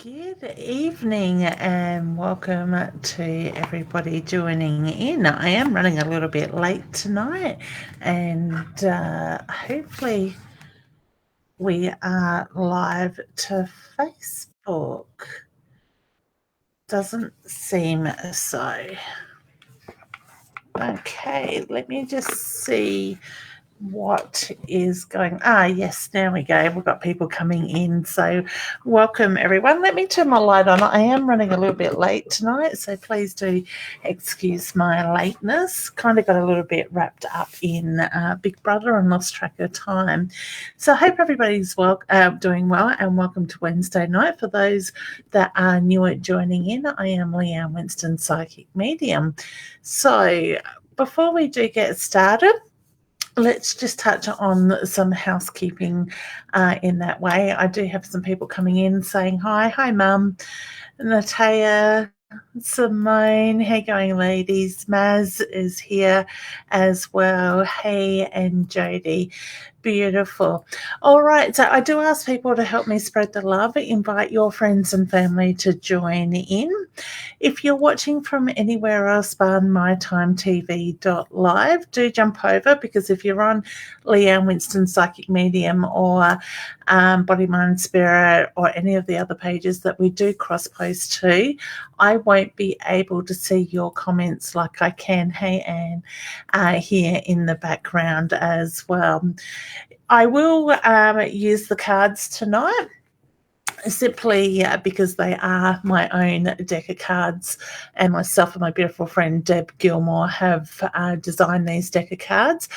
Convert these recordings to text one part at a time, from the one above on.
Good evening and welcome to everybody joining in. I am running a little bit late tonight and hopefully we are live to Facebook. Doesn't seem so. Okay, let me just see what is going. Yes, now we go. We've got people coming in, so welcome everyone. Let me turn my light on. I am running a little bit late tonight, so please do excuse my lateness. Kind of got a little bit wrapped up in Big Brother and lost track of time. So I hope everybody's doing well, and welcome to Wednesday night. For those that are new at joining in, I am Leanne Winston Psychic Medium. So before we do get started, let's just touch on some housekeeping in that way. I do have some people coming in saying hi. Hi, Mum. Natea, Simone, how you going, ladies? Maz is here as well. Hey, and Jody. Beautiful. All right, so I do ask people to help me spread the love. Invite your friends and family to join in. If you're watching from anywhere else but mytimetv.live, do jump over, because if you're on Leanne Winston Psychic Medium or Body, Mind, Spirit, or any of the other pages that we do cross-post to, I won't be able to see your comments like I can, hey Anne, here in the background as well. I will use the cards tonight, simply because they are my own deck of cards, and myself and my beautiful friend Deb Gilmore have designed these deck of cards.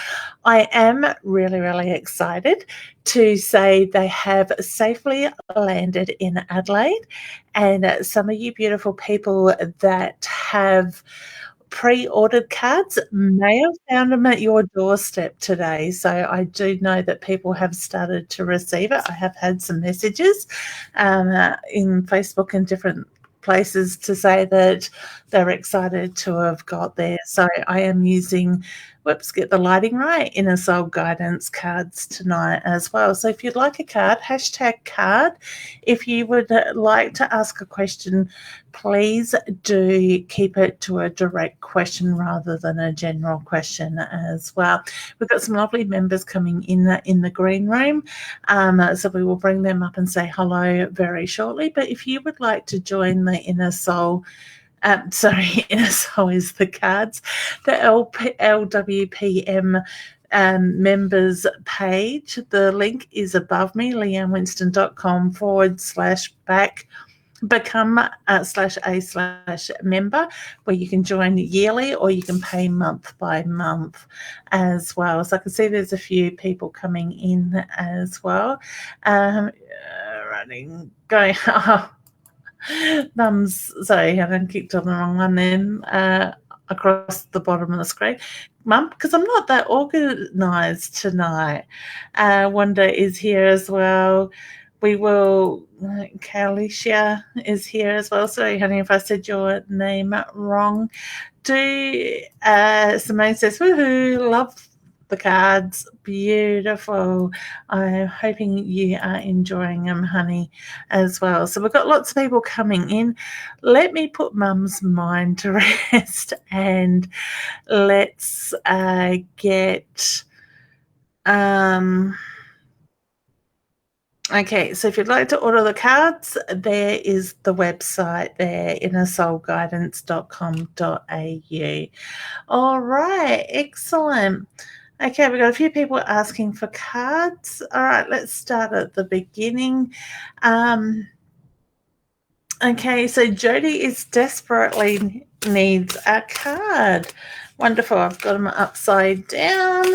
I am really, really excited to say they have safely landed in Adelaide, and some of you beautiful people that have pre-ordered cards may have found them at your doorstep today. So I do know that people have started to receive it. I have had some messages in Facebook and different places to say that they're excited to have got there. So I am using, get the lighting right, Inner Soul Guidance cards tonight as well. So if you'd like a card, #card. If you would like to ask a question, please do keep it to a direct question rather than a general question as well. We've got some lovely members coming in the green room, so we will bring them up and say hello very shortly. But if you would like to join the Inner Soul, Inner Soul is the cards, the LWPM members page. The link is above me, leannewinston.com/back become /a/member, where you can join yearly or you can pay month by month as well. So I can see there's a few people coming in as well. Mum's, sorry, I kicked on the wrong one then, across the bottom of the screen. Mum, because I'm not that organised tonight. Wanda is here as well. Kalisha is here as well. Sorry, honey, if I said your name wrong. Simone says, woohoo, love the cards. Beautiful. I'm hoping you are enjoying them, honey, as well. So we've got lots of people coming in. Let me put Mum's mind to rest and let's get... Okay, so if you'd like to order the cards, there is the website there, innersoulguidance.com.au. All right, excellent. Okay, we've got a few people asking for cards. All right, let's start at the beginning. Okay, so Jody is desperately needs a card. Wonderful, I've got them upside down.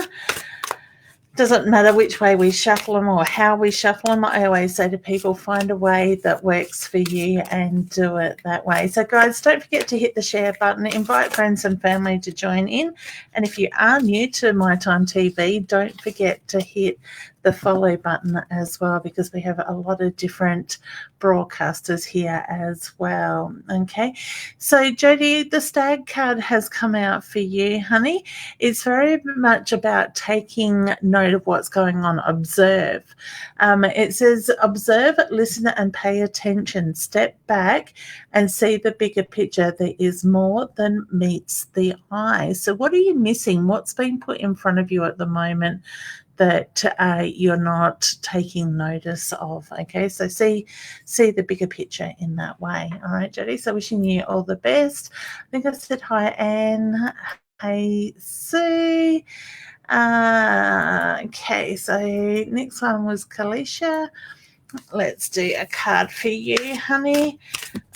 Doesn't matter which way we shuffle them or how we shuffle them. I always say to people, find a way that works for you and do it that way. So guys, don't forget to hit the share button, invite friends and family to join in. And if you are new to My Time TV, don't forget to hit the follow button as well, because we have a lot of different broadcasters here as well. Okay, so Jody, the stag card has come out for you, honey. It's very much about taking note of what's going on. Observe. It says observe, listen, and pay attention. Step back and see the bigger picture. There is more than meets the eye. So what are you missing? What's being put in front of you at the moment that you're not taking notice of? Okay, so see the bigger picture in that way. All right, Jodie, so wishing you all the best. I think I said hi, Anne. Hey, Sue. Okay, so next one was Kalisha. Let's do a card for you, honey.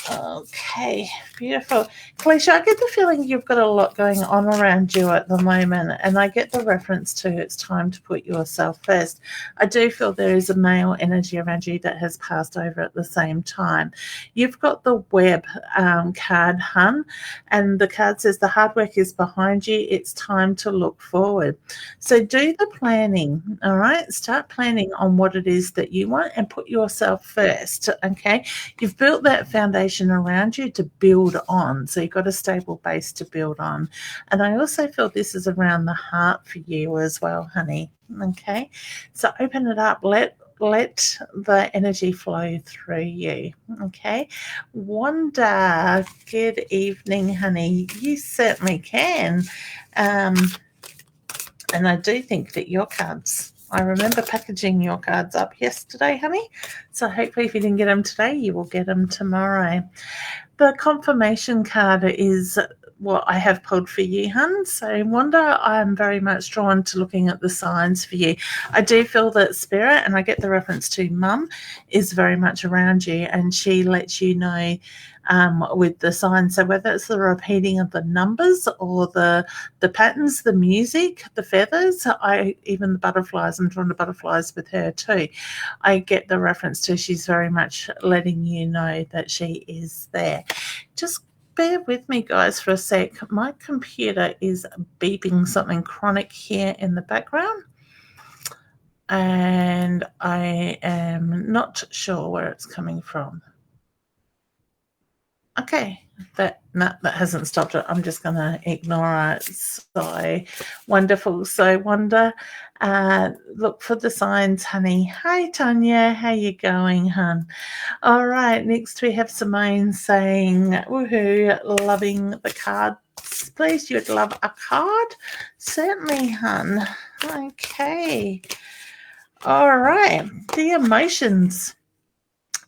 Okay, beautiful. Kalisha, I get the feeling you've got a lot going on around you at the moment, and I get the reference to it's time to put yourself first. I do feel there is a male energy around you that has passed over at the same time. You've got the web card, hun, and the card says the hard work is behind you. It's time to look forward. So do the planning, all right? Start planning on what it is that you want and put yourself first, okay? You've built that foundation around you to build on, so you've got a stable base to build on. And I also feel this is around the heart for you as well, honey. Okay, so open it up, let the energy flow through you. Okay, Wanda, good evening, honey. You certainly can. And I do think that your cards, I remember packaging your cards up yesterday, honey. So hopefully if you didn't get them today, you will get them tomorrow. The confirmation card is what I have pulled for you, hun. So Wanda, I'm very much drawn to looking at the signs for you. I do feel that spirit, and I get the reference to mum, is very much around you, and she lets you know with the signs. So whether it's the repeating of the numbers or the patterns, the music, the feathers, even the butterflies, I'm drawn to butterflies with her too. I get the reference to she's very much letting you know that she is there. Just bear with me, guys, for a sec. My computer is beeping something chronic here in the background, and I am not sure where it's coming from. Okay, that hasn't stopped it. I'm just going to ignore it. So wonderful. So Wanda, look for the signs, honey. Hi, Tanya. How you going, hun? All right. Next we have Simone saying, woohoo, loving the cards. Please, you'd love a card? Certainly, hun. Okay. All right. The emotions.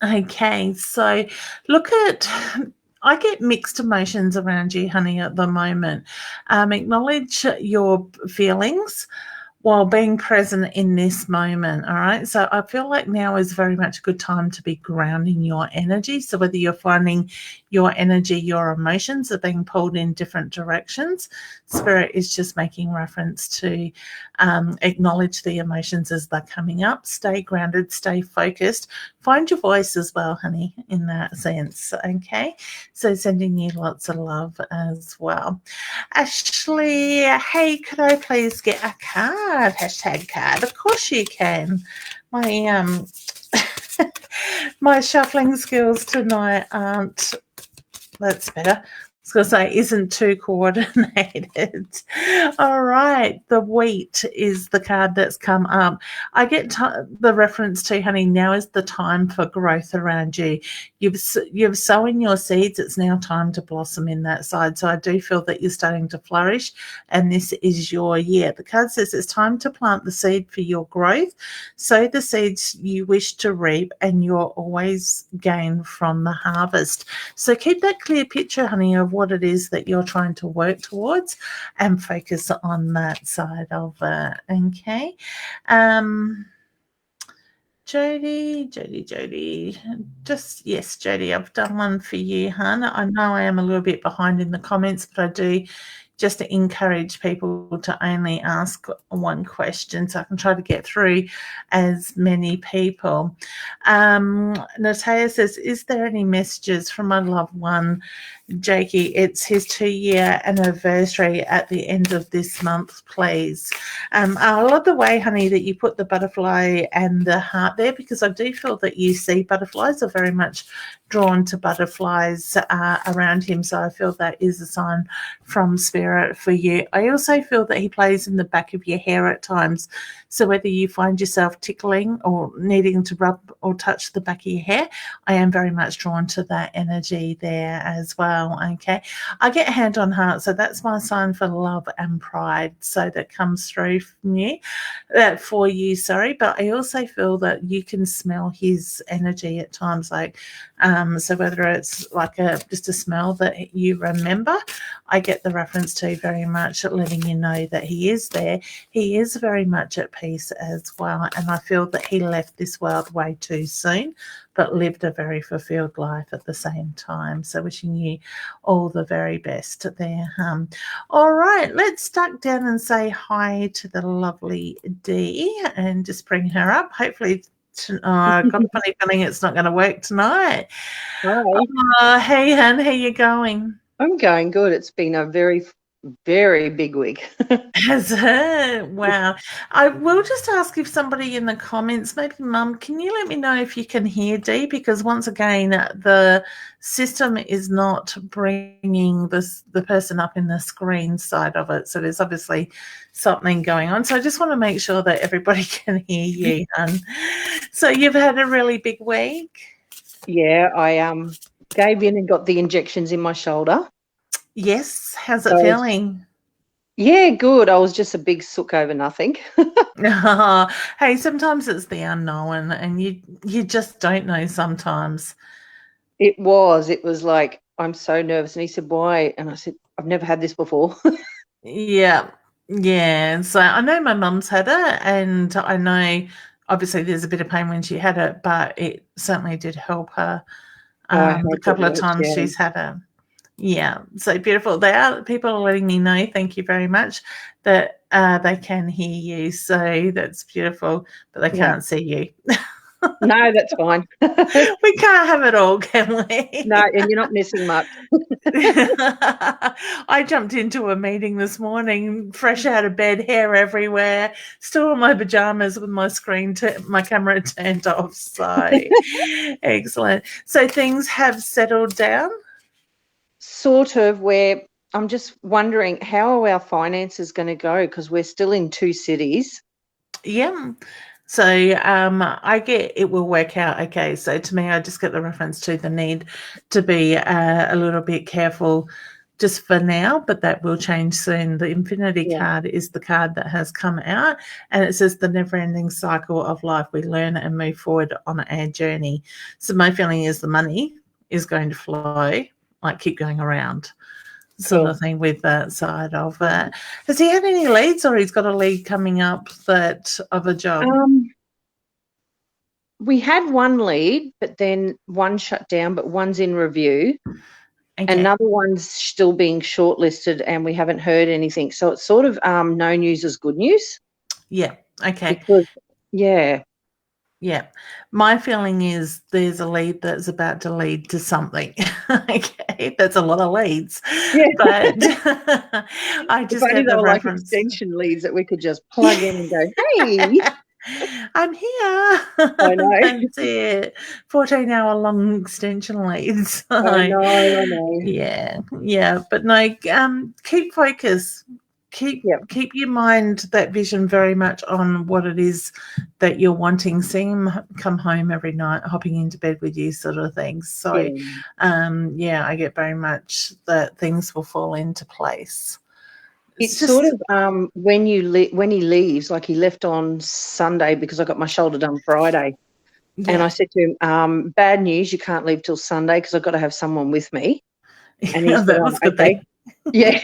Okay, so look at, I get mixed emotions around you, honey, at the moment. Acknowledge your feelings while being present in this moment, all right? So I feel like now is very much a good time to be grounding your energy. So whether you're finding your energy, your emotions are being pulled in different directions, Spirit is just making reference to acknowledge the emotions as they're coming up. Stay grounded, stay focused. Find your voice as well, honey, in that sense, okay? So sending you lots of love as well. Ashley, hey, could I please get a card? Hashtag card. Of course you can. My my shuffling skills tonight aren't, that's better. I was going to say, isn't too coordinated. All right. The wheat is the card that's come up. I get the reference to, honey, now is the time for growth around you. You've sown your seeds. It's now time to blossom in that side. So I do feel that you're starting to flourish, and this is your year. The card says it's time to plant the seed for your growth. Sow the seeds you wish to reap, and you'll always gain from the harvest. So keep that clear picture, honey, of what it is that you're trying to work towards and focus on that side of it. Okay. Jody. Just, yes, Jody, I've done one for you, hun. I know I am a little bit behind in the comments, but I do just to encourage people to only ask one question so I can try to get through as many people. Natalia says, is there any messages from my loved one Jakey, it's his 2-year anniversary at the end of this month, please. I love the way, honey, that you put the butterfly and the heart there, because I do feel that you see butterflies are very much drawn to butterflies around him. So I feel that is a sign from spirit for you. I also feel that he plays in the back of your hair at times. So whether you find yourself tickling or needing to rub or touch the back of your hair, I am very much drawn to that energy there as well. Okay. I get hand on heart. So that's my sign for love and pride. So that comes through from you, for you, sorry. But I also feel that you can smell his energy at times. Like, so whether it's like just a smell that you remember, I get the reference to very much letting you know that he is there. He is very much at peace as well. And I feel that he left this world way too soon, but lived a very fulfilled life at the same time. So wishing you all the very best there. All right, let's duck down and say hi to the lovely Dee and just bring her up. Hopefully, I've got a funny feeling it's not going to work tonight. Hi. Hey, hun, how you going? I'm going good. It's been a very, very big week. Has it? Wow. I will just ask if somebody in the comments, maybe Mum, can you let me know if you can hear Dee? Because once again, the system is not bringing the person up in the screen side of it. So there's obviously something going on. So I just want to make sure that everybody can hear you, hun. So you've had a really big week? Yeah, I gave in and got the injections in my shoulder. Yes. How's it feeling? Yeah, good. I was just a big sook over nothing. Hey, sometimes it's the unknown, and you just don't know sometimes. It was like, I'm so nervous. And he said, why? And I said, I've never had this before. Yeah. Yeah. So I know my mum's had it, and I know obviously there's a bit of pain when she had it, but it certainly did help her I the hope it couple of works, times yeah. she's had it. Yeah. So beautiful. People are letting me know, thank you very much, that they can hear you. So that's beautiful, but they can't see you. No, that's fine. We can't have it all, can we? No, and you're not missing much. I jumped into a meeting this morning, fresh out of bed, hair everywhere, still in my pajamas with my my camera turned off. So excellent. So things have settled down? Sort of, where I'm just wondering, how are our finances going to go? Because we're still in 2 cities. Yeah. So I get it will work out okay. So to me, I just get the reference to the need to be a little bit careful just for now, but that will change soon. The Infinity card is the card that has come out, and it says the never-ending cycle of life. We learn and move forward on our journey. So my feeling is the money is going to flow, like keep going around. Sort of thing with that side of it. Has he had any leads, or he's got a lead coming up of a job? We had one lead, but then one shut down, but one's in review. Okay. Another one's still being shortlisted, and we haven't heard anything. So it's sort of no news is good news. Yeah. Okay. Because, yeah. Yeah. My feeling is there's a lead that's about to lead to something. Okay. That's a lot of leads. Yeah. But I just get the like extension leads that we could just plug in and go, hey. I'm here. I know. That's it. 14-hour long extension leads. I know. Yeah. Yeah. But no, keep focus. Keep your mind, that vision very much on what it is that you're wanting. See him come home every night, hopping into bed with you, sort of thing. So, I get very much that things will fall into place. It's just, sort of when he leaves, like he left on Sunday because I got my shoulder done Friday. Yeah. And I said to him, bad news, you can't leave till Sunday because I've got to have someone with me. And he said, that was good. Okay. Yeah,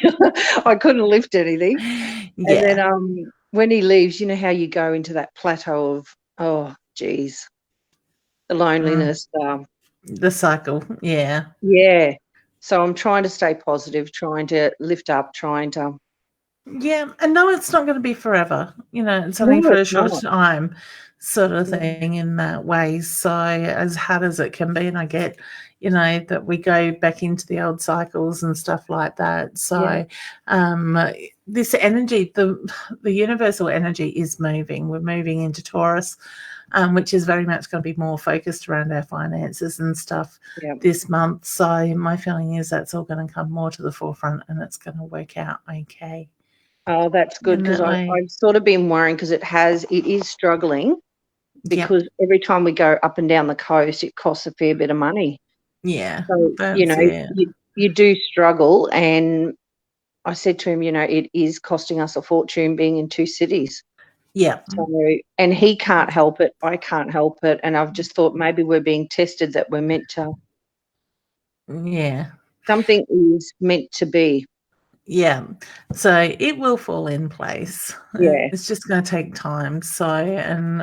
I couldn't lift anything. Yeah. And then when he leaves, you know how you go into that plateau of, oh, geez, the loneliness. The cycle, yeah. Yeah. So I'm trying to stay positive, trying to lift up, Yeah, and no, it's not going to be forever. It's only for a short time, sort of thing in that way. So as hard as it can be, and I get you know, that we go back into the old cycles and stuff like that. So this energy, the universal energy is moving. We're moving into Taurus, which is very much going to be more focused around our finances and stuff this month. So my feeling is that's all going to come more to the forefront and it's going to work out okay. Oh, that's good, because I've sort of been worrying because it is struggling, because every time we go up and down the coast, it costs a fair bit of money. Yeah. So, you know, you do struggle. And I said to him, you know, it is costing us a fortune being in two cities. Yeah. So, and he can't help it. I can't help it. And I've just thought maybe we're being tested, that we're meant to. Yeah. Something is meant to be. Yeah. So it will fall in place. Yeah. It's just going to take time. So, and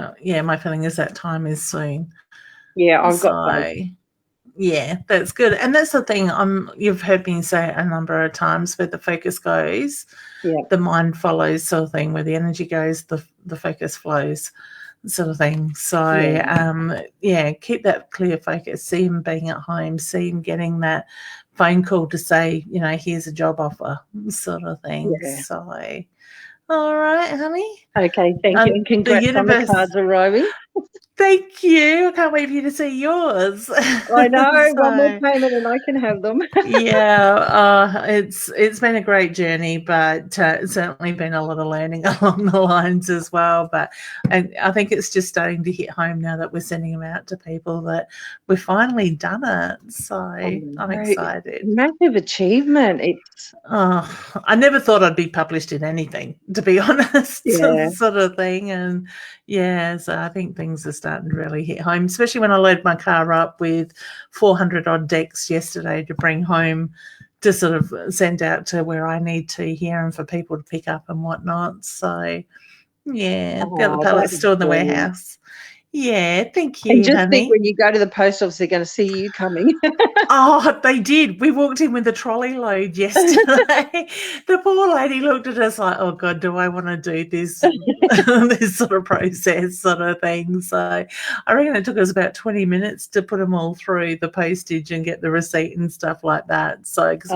my feeling is that time is soon. Yeah, I've got faith. Yeah, that's good. And that's the thing, you've heard me say a number of times, where the focus goes, the mind follows, sort of thing. Where the energy goes, the focus flows, sort of thing. So, keep that clear focus. See him being at home, see him getting that phone call to say, you know, here's a job offer, sort of thing. Yeah. So, all right, honey. Okay, thank you. And congrats on the cards arriving. Thank you. I can't wait for you to see yours. I know. One more payment and I can have them. It's been a great journey, but it's certainly been a lot of learning along the lines as well. But I think it's just starting to hit home now that we're sending them out to people, that we've finally done it. So I'm excited. Massive achievement. I never thought I'd be published in anything, to be honest, sort of thing. And so I think things are starting to really hit home, especially when I load my car up with 400 odd decks yesterday to bring home, to sort of send out to where I need to here, and for people to pick up and whatnot. So the other pallet's still in the warehouse. Yeah, thank you, and just honey. think, when you go to the post office, they're going to see you coming. Oh, they did. We walked in with a trolley load yesterday. The poor lady looked at us like, oh, God, do I want to do this, this sort of process, sort of thing? So I reckon it took us about 20 minutes to put them all through the postage and get the receipt and stuff like that. So, because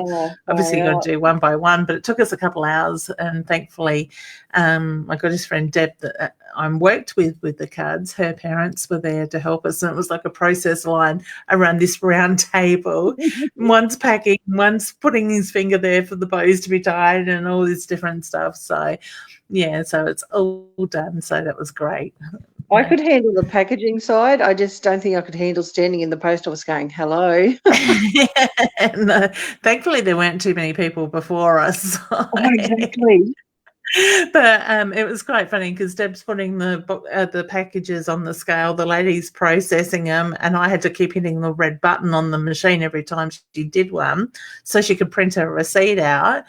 obviously you got to do one by one, but it took us a couple of hours. And thankfully, my goddess friend Deb, that I'm worked with the cards, her parents were there to help us, and it was like a process line around this round table. One's packing, one's putting his finger there for the bows to be tied, and all this different stuff. So so it's all done. So that was great. I could handle the packaging side. I just don't think I could handle standing in the post office going, hello. And, thankfully there weren't too many people before us. So. Exactly. But it was quite funny, because Deb's putting the packages on the scale, the lady's processing them, and I had to keep hitting the red button on the machine every time she did one, so she could print her receipt out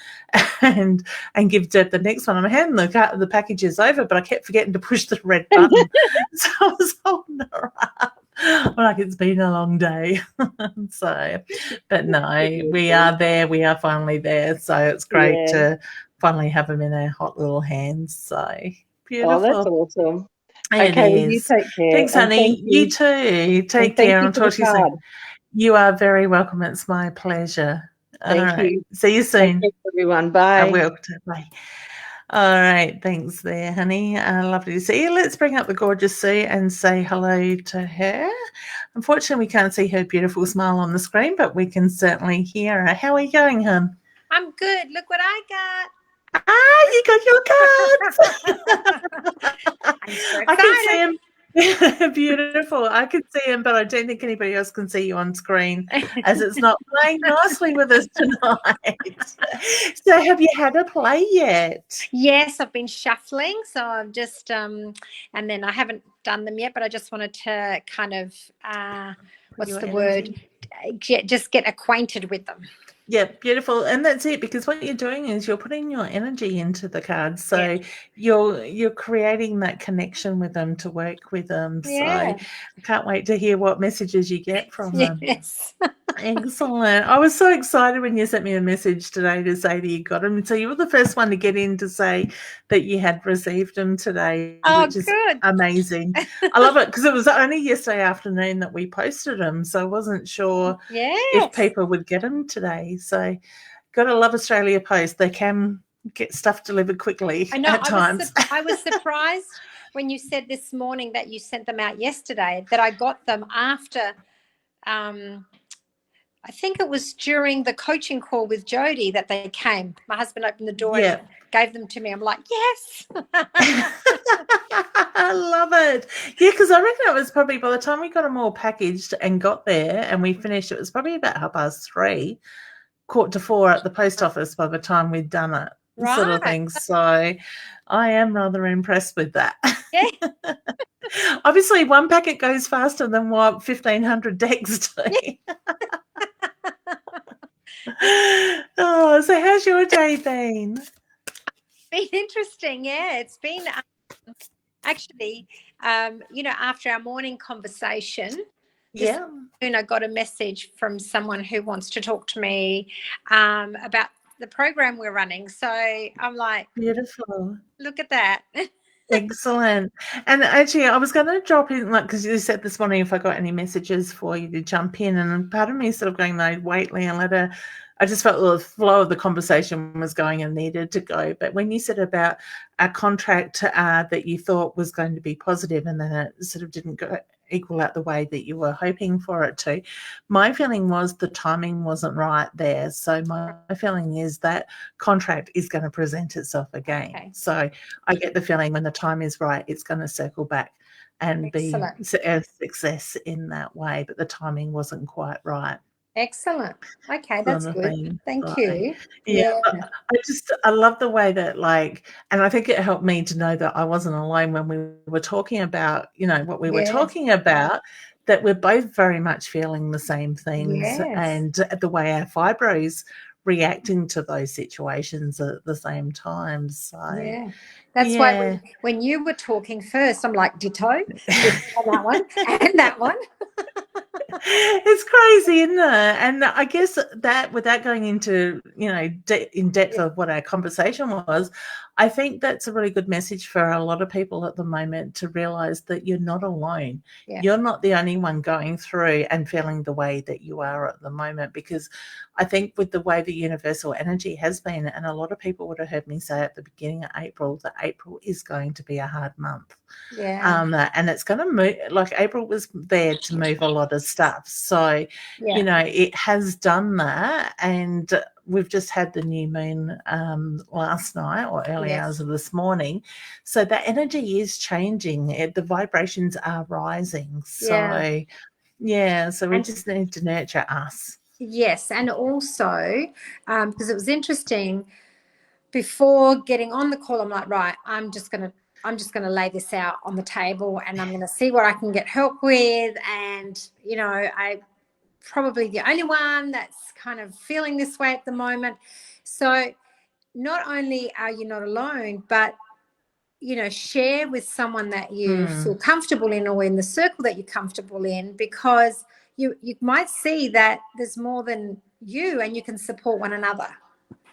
and give Deb the next one. I'm handing the packages over, but I kept forgetting to push the red button, so I was holding her up. Like, it's been a long day. So, but no, we are there. We are finally there. So it's great to finally have them in our hot little hands. So beautiful. Oh, that's awesome. Well, you take care. Thanks, honey. You too. Take care. I'll talk to you soon. You are very welcome. It's my pleasure. Thank you. See you soon. Thanks, everyone. Bye. I will. Bye. All right. Thanks there, honey. Lovely to see you. Let's bring up the gorgeous Sue and say hello to her. Unfortunately, we can't see her beautiful smile on the screen, but we can certainly hear her. How are you going, hon? I'm good. Look what I got. You got your cards. I'm so excited. I can see him. Beautiful. I can see him, but I don't think anybody else can see you on screen, as it's not playing nicely with us tonight. So have you had a play yet? Yes, I've been shuffling. So I've just, and then I haven't done them yet, but I just wanted to kind of, just get acquainted with them. Yeah, beautiful. And that's it, because what you're doing is you're putting your energy into the cards. So you're creating that connection with them, to work with them. So I can't wait to hear what messages you get from them. Yes. Excellent. I was so excited when you sent me a message today to say that you got them. So you were the first one to get in to say that you had received them today, which is amazing. I love it, because it was only yesterday afternoon that we posted them. So I wasn't sure sure if Yes. people would get them today. So got to love Australia Post. They can get stuff delivered quickly I know. at times. I was surprised when you said this morning that you sent them out yesterday, that I got them after, I think it was during the coaching call with Jody that they came. My husband opened the door Yeah. and gave them to me. I'm like, yes. I love it. Yeah, because I reckon it was probably by the time we got them all packaged and got there and we finished, it was probably about 3:30, 3:45 at the post office by the time we'd done it, sort of Right. thing. So I am rather impressed with that. Yeah. Obviously, one packet goes faster than what 1,500 decks do. Oh, so how's your day been? Been interesting. Yeah, it's been actually, after our morning conversation, Yeah. I got a message from someone who wants to talk to me about the program we're running. So I'm like, Beautiful. look at that. Excellent. And actually, I was going to drop in, like, because you said this morning if I got any messages for you to jump in, and part of me sort of going, no, wait, Leanne, let her. I just felt the flow of the conversation was going and needed to go. But when you said about a contract that you thought was going to be positive and then it sort of didn't go equal out the way that you were hoping for it to, my feeling was the timing wasn't right there. So my feeling is that contract is going to present itself again. Okay. So I get the feeling when the time is right, it's going to circle back and Excellent. be a success in that way. But the timing wasn't quite right. Excellent. Okay, that's good. Thank you. Yeah. I love the way that, like, and I think it helped me to know that I wasn't alone when we were talking about, what we were talking about, that we're both very much feeling the same things, and the way our fibro's reacting to those situations at the same time. So that's why when you were talking first, I'm like, ditto on that one and that one. It's crazy, isn't it? And I guess that, without going into, in depth of what our conversation was, I think that's a really good message for a lot of people at the moment, to realize that you're not alone. Yeah. You're not the only one going through and feeling the way that you are at the moment, because I think with the way the universal energy has been, and a lot of people would have heard me say at the beginning of April, that April is going to be a hard month. Yeah. And it's going to move, like April was there to move a lot of stuff. So, it has done that. And we've just had the new moon last night or early hours of this morning. So the energy is changing. The vibrations are rising. So, so we just need to nurture us. Yes. And also, because it was interesting, before getting on the call, I'm like, right, I'm just going to lay this out on the table, and I'm going to see what I can get help with. And, I probably the only one that's kind of feeling this way at the moment. So not only are you not alone, but, share with someone that you feel comfortable in, or in the circle that you're comfortable in, because you might see that there's more than you, and you can support one another.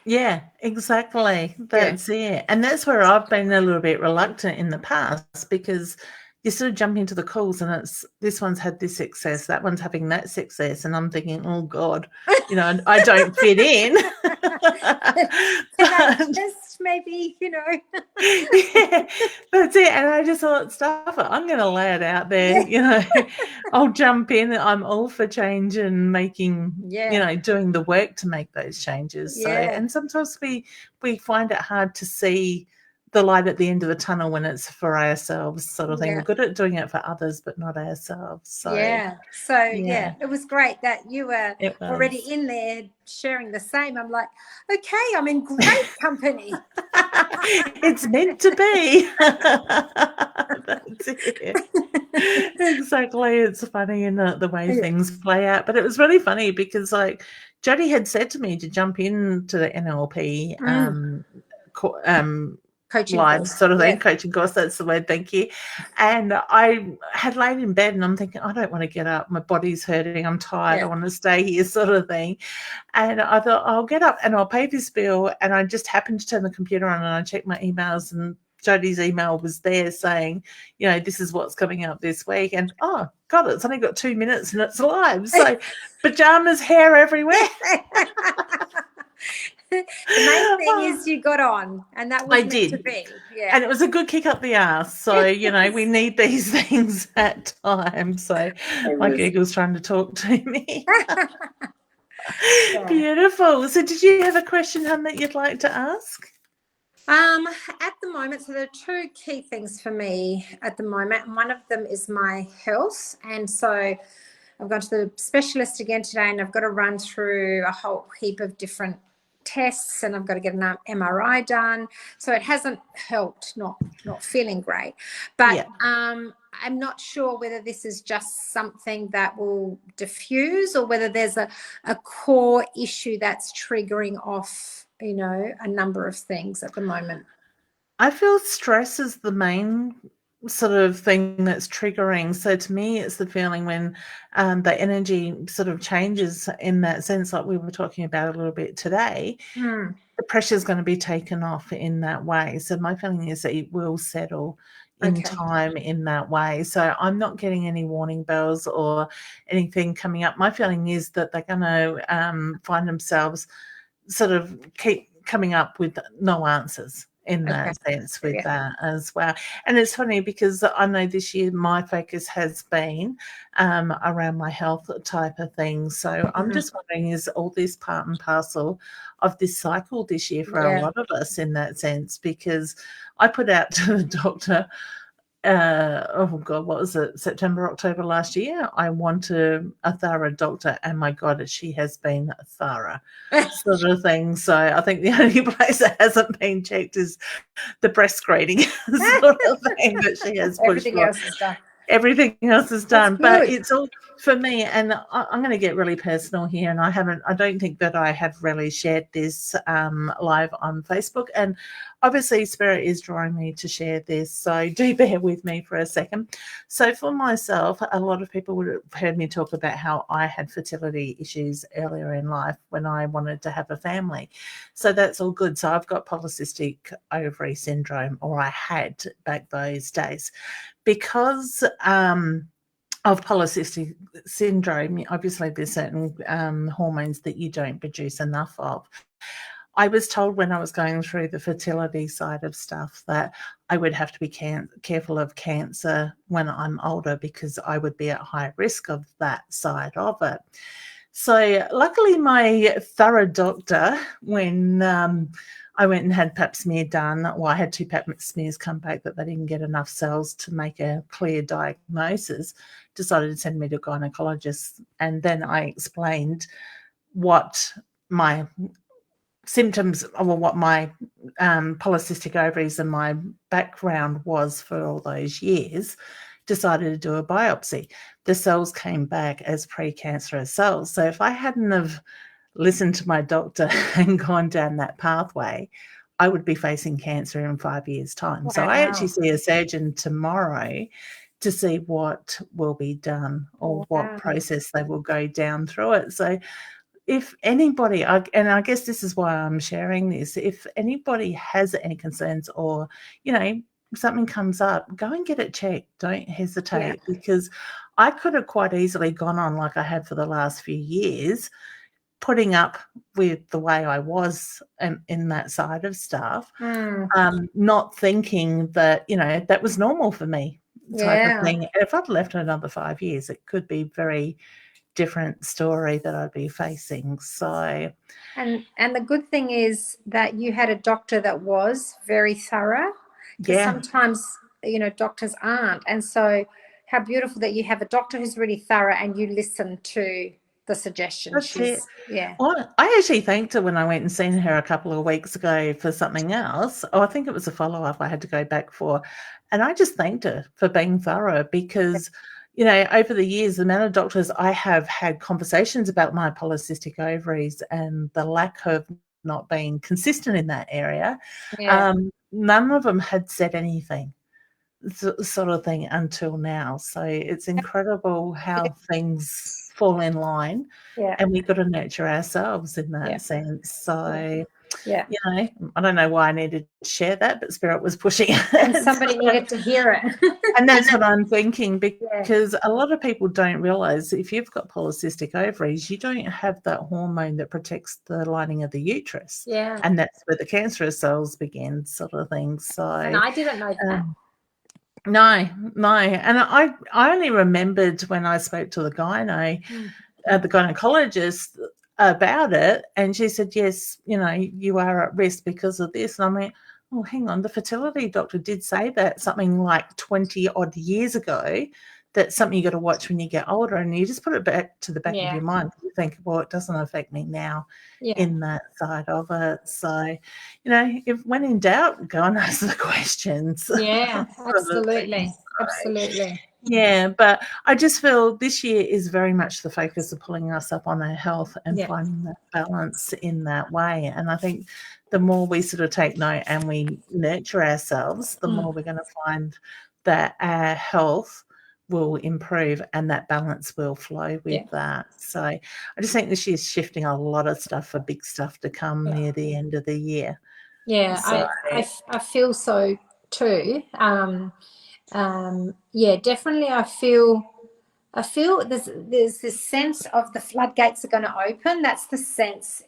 Yeah, exactly. That's it. And that's where I've been a little bit reluctant in the past, because you sort of jump into the calls and it's, this one's had this success, that one's having that success. And I'm thinking, oh God, I don't fit in. Can I just maybe, Yeah, that's it. And I just thought, stuff it, I'm going to lay it out there. I'll jump in. I'm all for change and making, doing the work to make those changes. So, and sometimes we find it hard to see the light at the end of the tunnel when it's for ourselves, sort of thing. We're good at doing it for others, but not ourselves. So it was great that you were already in there sharing the same. I'm like, okay, I'm in great company. It's meant to be. That's it. Exactly. It's funny in the way things play out. But it was really funny because, like, Jody had said to me to jump into the NLP coaching live course. Sort of thing, coaching course, that's the word, thank you. And I had laid in bed and I'm thinking, I don't want to get up, my body's hurting, I'm tired, I want to stay here, sort of thing. And I thought, I'll get up and I'll pay this bill. And I just happened to turn the computer on and I checked my emails, and Jodie's email was there saying, you know, this is what's coming up this week. And, oh, God, it's only got 2 minutes and it's live. So pajamas, hair everywhere. The main thing is you got on, and that was meant to be. Yeah. And it was a good kick up the ass. So, you know, we need these things at times. So my Google's trying to talk to me. Yeah. Beautiful. So did you have a question, Hun, that you'd like to ask? At the moment, so there are two key things for me at the moment. One of them is my health. And so I've gone to the specialist again today, and I've got to run through a whole heap of different tests, and I've got to get an MRI done. So it hasn't helped not feeling great. But I'm not sure whether this is just something that will diffuse or whether there's a core issue that's triggering off, you know, a number of things at the moment. I feel stress is the main sort of thing that's triggering. So to me, it's the feeling when the energy sort of changes in that sense, like we were talking about a little bit today. The pressure is going to be taken off in that way. So my feeling is that it will settle in time in that way. So I'm not getting any warning bells or anything coming up. My feeling is that they're going to find themselves sort of keep coming up with no answers in that sense with that as well. And it's funny because I know this year my focus has been around my health type of thing. So I'm just wondering, is all this part and parcel of this cycle this year for a lot of us in that sense? Because I put out to the doctor, oh God, what was it? September, October last year. I wanted a thorough doctor, and my God, she has been thorough, sort of thing. So I think the only place that hasn't been checked is the breast screening, sort of thing that she has pushed Everything for. else is done. Everything else is done, but it's all for me. And I'm going to get really personal here. And I don't think that I have really shared this live on Facebook. And obviously Spirit is drawing me to share this. So do bear with me for a second. So for myself, a lot of people would have heard me talk about how I had fertility issues earlier in life when I wanted to have a family. So that's all good. So I've got polycystic ovary syndrome, or I had back those days. Because of polycystic syndrome, obviously there's certain hormones that you don't produce enough of. I was told when I was going through the fertility side of stuff that I would have to be careful of cancer when I'm older because I would be at high risk of that side of it. So luckily my thorough doctor, when I went and had pap smear done. Well, I had 2 pap smears come back that they didn't get enough cells to make a clear diagnosis, decided to send me to a gynecologist. And then I explained what my symptoms, or what my polycystic ovaries and my background was for all those years, decided to do a biopsy. The cells came back as precancerous cells. So if I hadn't have listened to my doctor and gone down that pathway, I would be facing cancer in 5 years' time. Wow. So I actually see a surgeon tomorrow to see what will be done or what process they will go down through it. So if anybody, and I guess this is why I'm sharing this, if anybody has any concerns or, you know, something comes up, go and get it checked. Don't hesitate, because I could have quite easily gone on like I had for the last few years, putting up with the way I was in that side of stuff, not thinking that, you know, that was normal for me type of thing. If I'd left another 5 years, it could be very different story that I'd be facing. So, and the good thing is that you had a doctor that was very thorough, because sometimes, you know, doctors aren't. And so how beautiful that you have a doctor who's really thorough and you listen to the suggestions. That's it. Well, I actually thanked her when I went and seen her a couple of weeks ago for something else. Oh, I think it was a follow-up I had to go back for. And I just thanked her for being thorough, because, you know, over the years, the amount of doctors I have had conversations about my polycystic ovaries and the lack of not being consistent in that area, none of them had said anything, sort of thing, until now. So it's incredible how things fall in line, and we've got to nurture ourselves in that sense. So Yeah. You know, I don't know why I needed to share that, but Spirit was pushing it. And somebody needed to hear it. And that's what I'm thinking, because a lot of people don't realise if you've got polycystic ovaries, you don't have that hormone that protects the lining of the uterus. Yeah. And that's where the cancerous cells begin, sort of thing. So, And I didn't know that. No. And I only remembered when I spoke to the gynecologist about it, and she said, yes, you know, you are at risk because of this. And I went, oh, hang on, the fertility doctor did say that something like 20 odd years ago. That's something you got to watch when you get older, and you just put it back to the back of your mind. You think, well, it doesn't affect me now in that side of it. So, you know, if when in doubt, go and ask the questions. Yeah, absolutely. Absolutely. Yeah, but I just feel this year is very much the focus of pulling us up on our health and finding that balance in that way. And I think the more we sort of take note and we nurture ourselves, the more we're going to find that our health will improve and that balance will flow with that. So I just think this year's shifting a lot of stuff for big stuff to come near the end of the year. Yeah, So, I feel so too. Yeah, definitely. I feel there's this sense of the floodgates are going to open. That's the sense,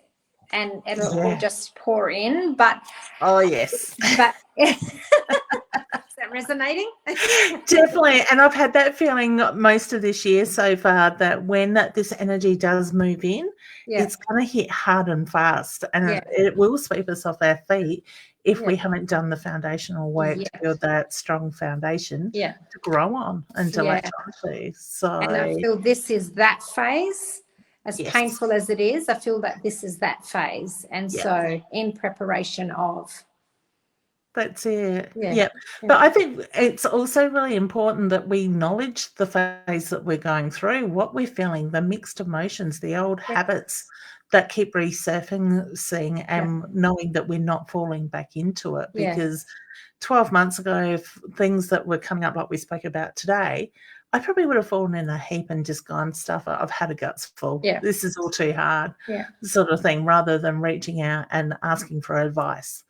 and it'll all just pour in. But oh yes, but is that resonating? Definitely, and I've had that feeling most of this year so far that when this energy does move in, it's going to hit hard and fast, and it will sweep us off our feet if we haven't done the foundational work to build that strong foundation to grow on and to latch onto. So, and I feel this is that phase. As painful as it is, I feel that this is that phase, and so in preparation of. That's it. Yeah. But I think it's also really important that we acknowledge the phase that we're going through, what we're feeling, the mixed emotions, the old habits that keep resurfacing, and knowing that we're not falling back into it. Because 12 months ago, things that were coming up like we spoke about today, I probably would have fallen in a heap and just gone, stuff it. I've had a guts full. This is all too hard, sort of thing, rather than reaching out and asking for advice.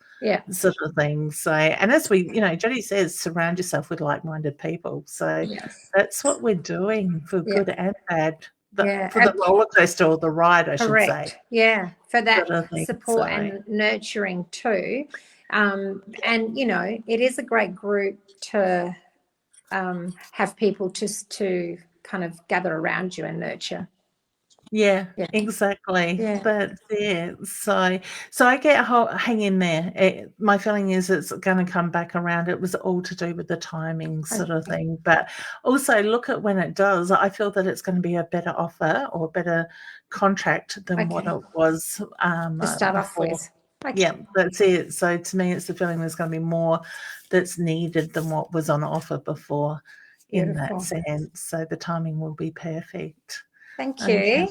Sort of thing. So, and as we, you know, Jodie says, surround yourself with like-minded people. So that's what we're doing for good and bad. For the roller coaster or the ride, I should say. Yeah, for that sort of thing. support and nurturing too. And, you know, it is a great group to have people just to kind of gather around you and nurture. Yeah, exactly. That's it. So I get hang in there. My feeling is it's going to come back around. It was all to do with the timing sort of thing. But also look at when it does. I feel that it's going to be a better offer or a better contract than what it was to start off with. Yeah, that's it. So to me, it's the feeling there's going to be more that's needed than what was on offer before. In that sense. So the timing will be perfect. Thank you.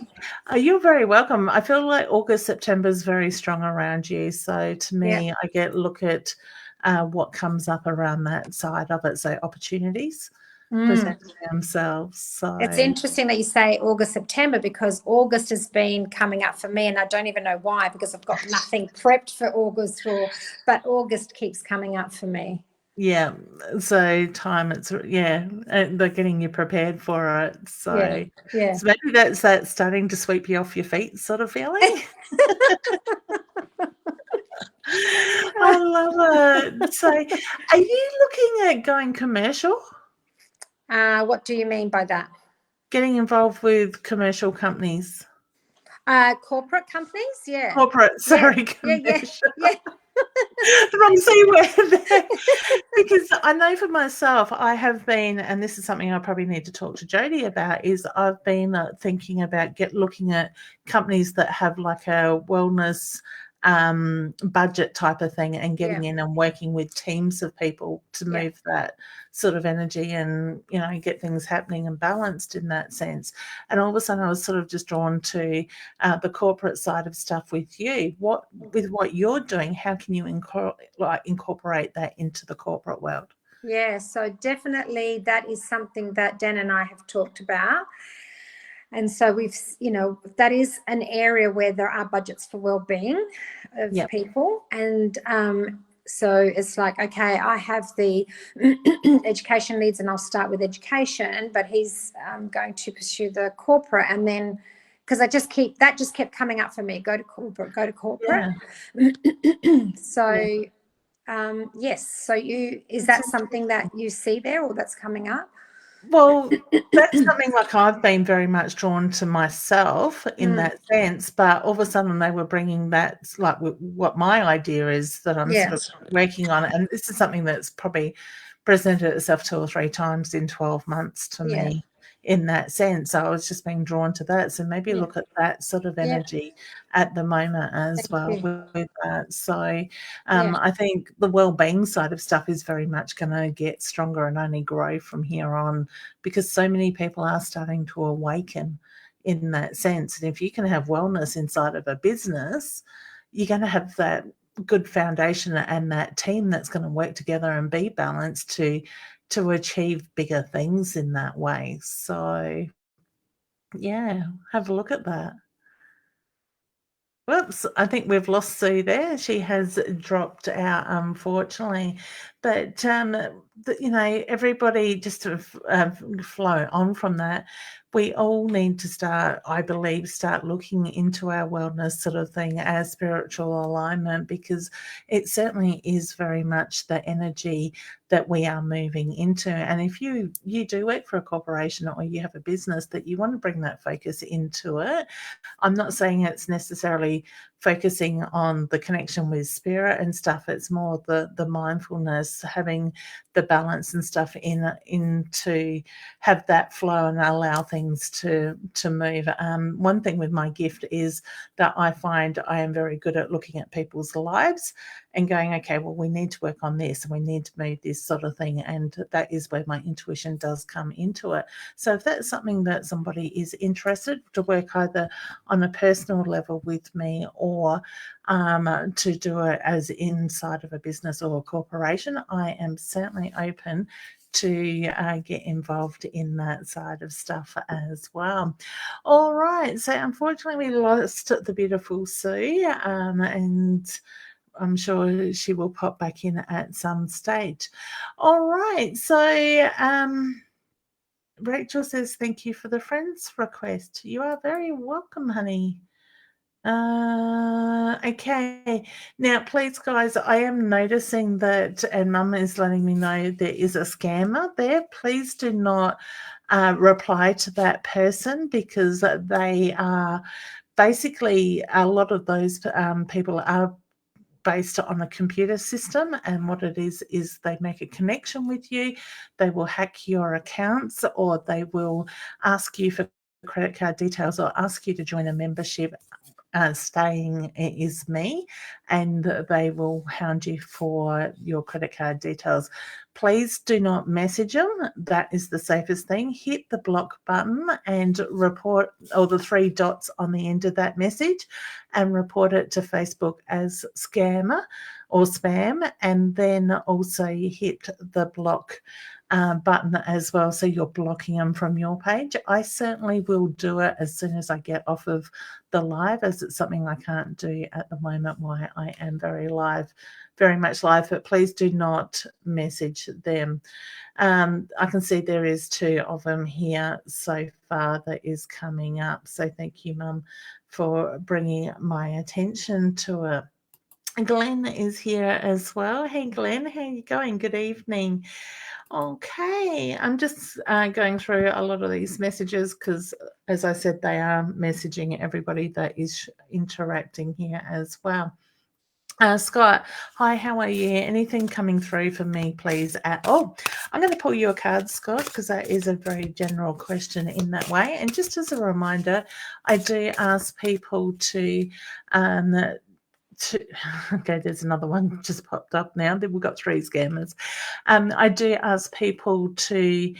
You're very welcome. I feel like August, September is very strong around you. So to me, I look at what comes up around that side of it. So opportunities presenting themselves. So it's interesting that you say August, September, because August has been coming up for me, and I don't even know why, because I've got nothing prepped for August, but August keeps coming up for me. Yeah, so they're getting you prepared for it. So, so maybe that's that starting to sweep you off your feet sort of feeling. I love it. So, are you looking at going commercial? What do you mean by that? Getting involved with commercial companies. Corporate companies, Corporate, sorry, commercial. Yeah. The wrong C word there. Because I know for myself, I have been, and this is something I probably need to talk to Jodie about, is I've been thinking about looking at companies that have like a wellness budget type of thing, and getting in and working with teams of people to move that sort of energy and, you know, get things happening and balanced in that sense. And all of a sudden I was sort of just drawn to the corporate side of stuff with you. With what you're doing, how can you incorporate that into the corporate world? Yeah, so definitely that is something that Dan and I have talked about. And so we've, that is an area where there are budgets for well-being of people. And so it's like, okay, I have the education leads and I'll start with education, but he's going to pursue the corporate. And then, because that just kept coming up for me, go to corporate. So, yes. So is that something that you see there or that's coming up? Well, that's something like I've been very much drawn to myself in that sense, but all of a sudden they were bringing that, like what my idea is that I'm sort of working on. And this is something that's probably presented itself 2 or 3 times in 12 months to me in that sense. So I was just being drawn to that. So maybe look at that sort of energy at the moment as with that. So I think the well-being side of stuff is very much going to get stronger and only grow from here on, because so many people are starting to awaken in that sense. And if you can have wellness inside of a business, you're going to have that good foundation and that team that's going to work together and be balanced to achieve bigger things in that way. So have a look at that. Whoops, I think we've lost Sue there. She has dropped out, unfortunately. But, everybody, just to flow on from that, we all need to start looking into our wellness sort of thing, our spiritual alignment, because it certainly is very much the energy that we are moving into. And if you do work for a corporation or you have a business that you want to bring that focus into it, I'm not saying it's necessarily focusing on the connection with spirit and stuff. It's more the mindfulness, having the balance and stuff in to have that flow and allow things to move. One thing with my gift is that I find I am very good at looking at people's lives and going, okay, well, we need to work on this and we need to move this sort of thing. And that is where my intuition does come into it. So if that's something that somebody is interested to work either on a personal level with me or to do it as inside of a business or a corporation, I am certainly open to get involved in that side of stuff as well. All right. So unfortunately, we lost the beautiful Sue, and I'm sure she will pop back in at some stage. All right. So Rachel says, thank you for the friends request. You are very welcome, honey. Okay. Now, please, guys, I am noticing that, and Mum is letting me know there is a scammer there. Please do not reply to that person, because they are basically, a lot of those people are based on a computer system, and what it is they make a connection with you. They will hack your accounts, or they will ask you for credit card details, or ask you to join a membership. Staying is me, and they will hound you for your credit card details. Please do not message them. That is the safest thing. Hit the block button and report, or the 3 dots on the end of that message, and report it to Facebook as scammer or spam, and then also hit the block button as well, so you're blocking them from your page. I certainly will do it as soon as I get off of the live, as it's something I can't do at the moment while I am very much live, but please do not message them. I can see there is 2 of them here so far that is coming up, so thank you, Mum, for bringing my attention to it. Glenn is here as well. Hey, Glenn, how are you going? Good evening. Okay, I'm just going through a lot of these messages because, as I said, they are messaging everybody that is interacting here as well. Scott, hi, how are you? Anything coming through for me, please? I'm going to pull you a card, Scott, because that is a very general question in that way. And just as a reminder, I do ask people to okay, there's another one just popped up now. We've got 3 scammers. I do ask people to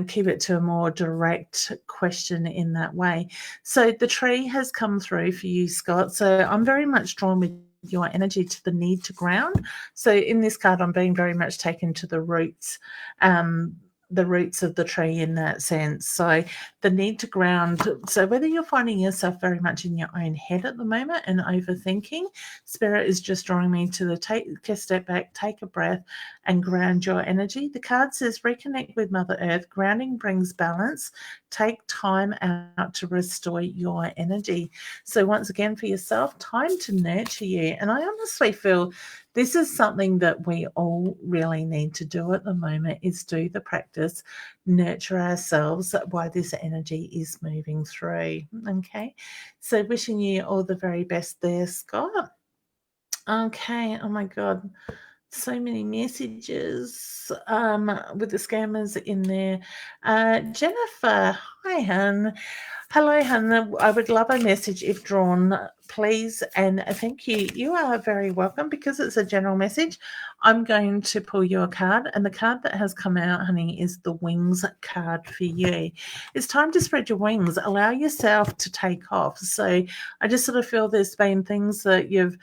keep it to a more direct question in that way. So the tree has come through for you, Scott. So I'm very much drawn with your energy to the need to ground. So in this card, I'm being very much taken to the roots. the roots of the tree in that sense. So the need to ground. So whether you're finding yourself very much in your own head at the moment and overthinking, Spirit is just drawing me to take a step back, take a breath, and ground your energy. The card says reconnect with Mother Earth. Grounding brings balance. Take time out to restore your energy. So once again, for yourself, time to nurture you. And I honestly feel this is something that we all really need to do at the moment, is do the practice, nurture ourselves while this energy is moving through. Okay, so wishing you all the very best there, Scott. Okay, oh my God, so many messages with the scammers in there. Jennifer, hi, hun. Hello, Hannah. I would love a message if drawn, please. And thank you. You are very welcome. Because it's a general message, I'm going to pull you a card. And the card that has come out, honey, is the wings card for you. It's time to spread your wings. Allow yourself to take off. So I just sort of feel there's been things that you've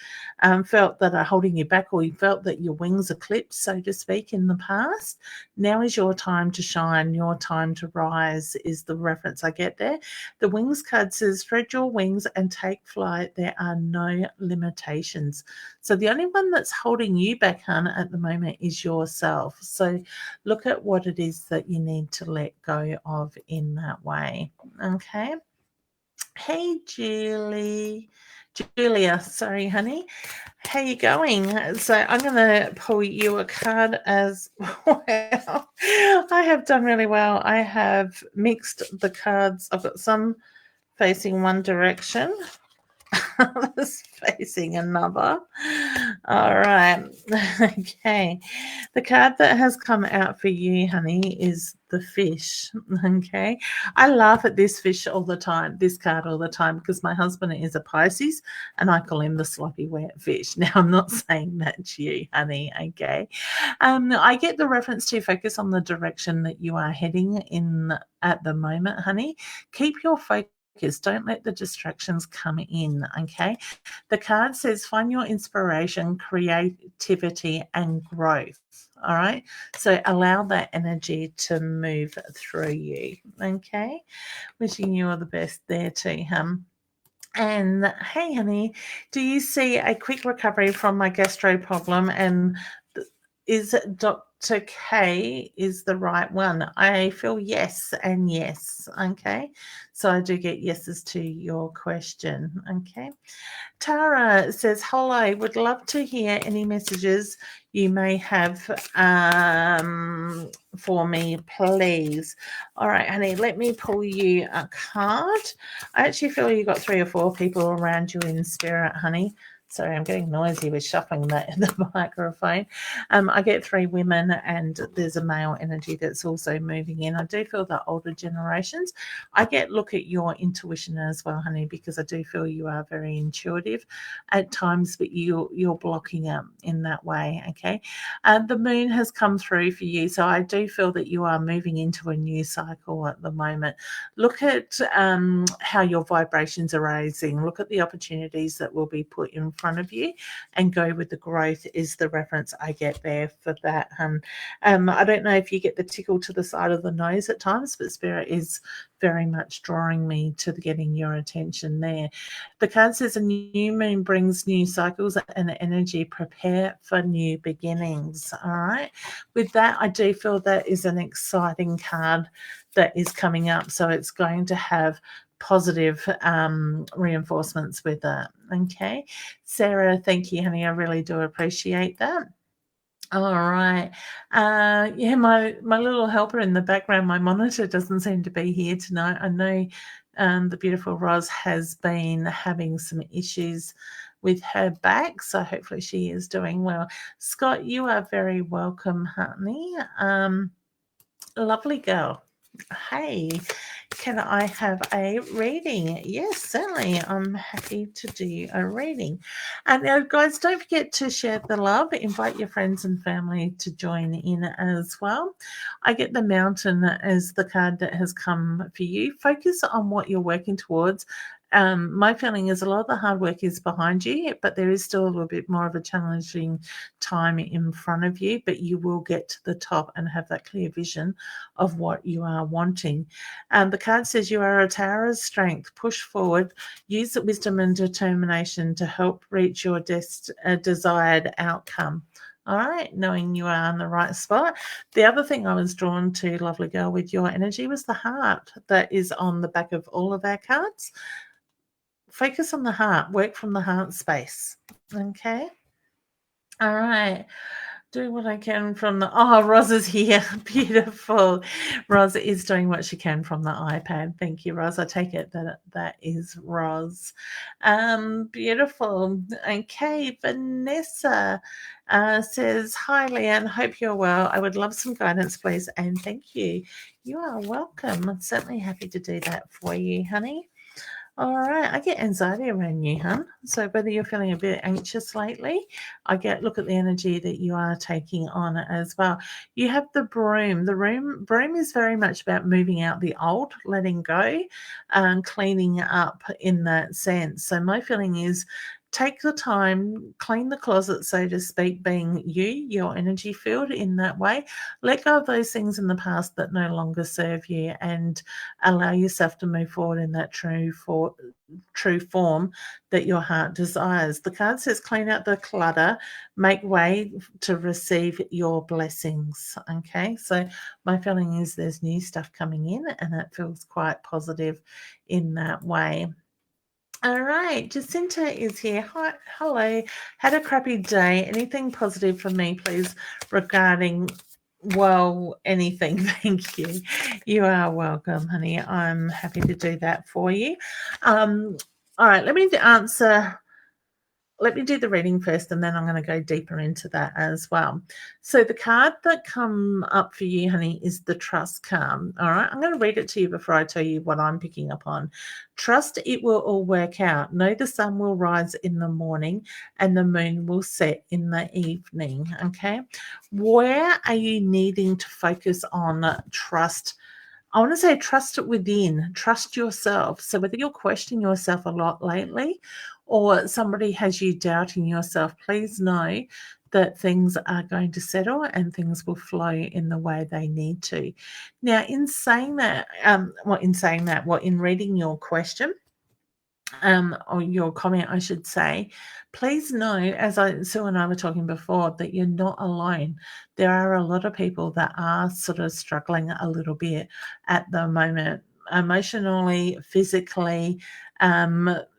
felt that are holding you back, or you felt that your wings are clipped, so to speak, in the past. Now is your time to shine. Your time to rise is the reference I get there. The wings card says, spread your wings and take flight. There are no limitations. So the only one that's holding you back, Hannah, at the moment is yourself. So look at what it is that you need to let go of in that way. Okay. Hey, Julia, sorry, honey. How you going? So I'm going to pull you a card as well. I have done really well. I have mixed the cards. I've got some facing one direction, others facing another. All right. Okay. The card that has come out for you, honey, is the fish. Okay. I laugh at this fish all the time, this card all the time, because my husband is a Pisces and I call him the sloppy wet fish. Now, I'm not saying that to you, honey. Okay. I get the reference to focus on the direction that you are heading in at the moment, honey. Keep your focus. Don't let the distractions come in, okay? The card says find your inspiration, creativity, and growth, all right? So allow that energy to move through you, okay? Wishing you all the best there too, And hey, honey, do you see a quick recovery from my gastro problem? And is Dr. K is the right one? I feel yes and yes. Okay. So I do get yeses to your question. Okay. Tara says, hello, would love to hear any messages you may have for me, please. All right, honey, let me pull you a card. I actually feel you got 3 or 4 people around you in spirit, honey. Sorry, I'm getting noisy with shuffling the microphone. I get 3 women and there's a male energy that's also moving in. I do feel the older generations. I look at your intuition as well, honey, because I do feel you are very intuitive at times, but you're blocking up in that way, okay? The moon has come through for you, so I do feel that you are moving into a new cycle at the moment. Look at how your vibrations are raising. Look at the opportunities that will be put in front of you, and go with the growth is the reference I get there for that. I don't know if you get the tickle to the side of the nose at times, but spirit is very much drawing me to getting your attention there. The card says a new moon brings new cycles and energy. Prepare for new beginnings. All right. With that, I do feel that is an exciting card that is coming up. So it's going to have positive reinforcements with it. Okay. Sarah, thank you, honey. I really do appreciate that. All right. Yeah, my little helper in the background, my monitor doesn't seem to be here tonight. I know the beautiful Roz has been having some issues with her back, so hopefully she is doing well. Scott, you are very welcome, honey. Lovely girl. Hey, can I have a reading? Yes, certainly. I'm happy to do a reading. And now, guys, don't forget to share the love. Invite your friends and family to join in as well. I get the mountain as the card that has come for you. Focus on what you're working towards My feeling is a lot of the hard work is behind you, but there is still a little bit more of a challenging time in front of you, but you will get to the top and have that clear vision of what you are wanting. The card says you are a tower of strength. Push forward, use the wisdom and determination to help reach your desired outcome. All right, knowing you are in the right spot. The other thing I was drawn to, lovely girl, with your energy was the heart that is on the back of all of our cards. Focus on the heart, work from the heart space. Okay. All right. Do what I can from the, Roz is here. Beautiful. Roz is doing what she can from the iPad. Thank you, Roz. I take it that is Roz. Beautiful. Okay, Vanessa says, hi, Leanne. Hope you're well. I would love some guidance, please. And thank you. You are welcome. I'm certainly happy to do that for you, honey. All right, I get anxiety around you, hun. So whether you're feeling a bit anxious lately, look at the energy that you are taking on as well. You have the broom. The broom is very much about moving out the old, letting go, cleaning up in that sense. So my feeling is, take the time, clean the closet, so to speak, being you, your energy field in that way. Let go of those things in the past that no longer serve you and allow yourself to move forward in that true form that your heart desires. The card says clean out the clutter, make way to receive your blessings. Okay, so my feeling is there's new stuff coming in and it feels quite positive in that way. All right, Jacinta is here. Hi, hello. Had a crappy day. Anything positive for me, please, regarding, well, anything. Thank you. You are welcome, honey. I'm happy to do that for you. All right, let me do the reading first, and then I'm going to go deeper into that as well. So the card that come up for you, honey, is the trust card. All right, I'm going to read it to you before I tell you what I'm picking up on. Trust it will all work out. Know the sun will rise in the morning and the moon will set in the evening. Okay, where are you needing to focus on trust? I want to say trust it within, trust yourself. So whether you're questioning yourself a lot lately or somebody has you doubting yourself, please know that things are going to settle and things will flow in the way they need to. Now, in reading your question, or your comment, I should say, please know, as Sue and I were talking before, that you're not alone. There are a lot of people that are sort of struggling a little bit at the moment, emotionally, physically,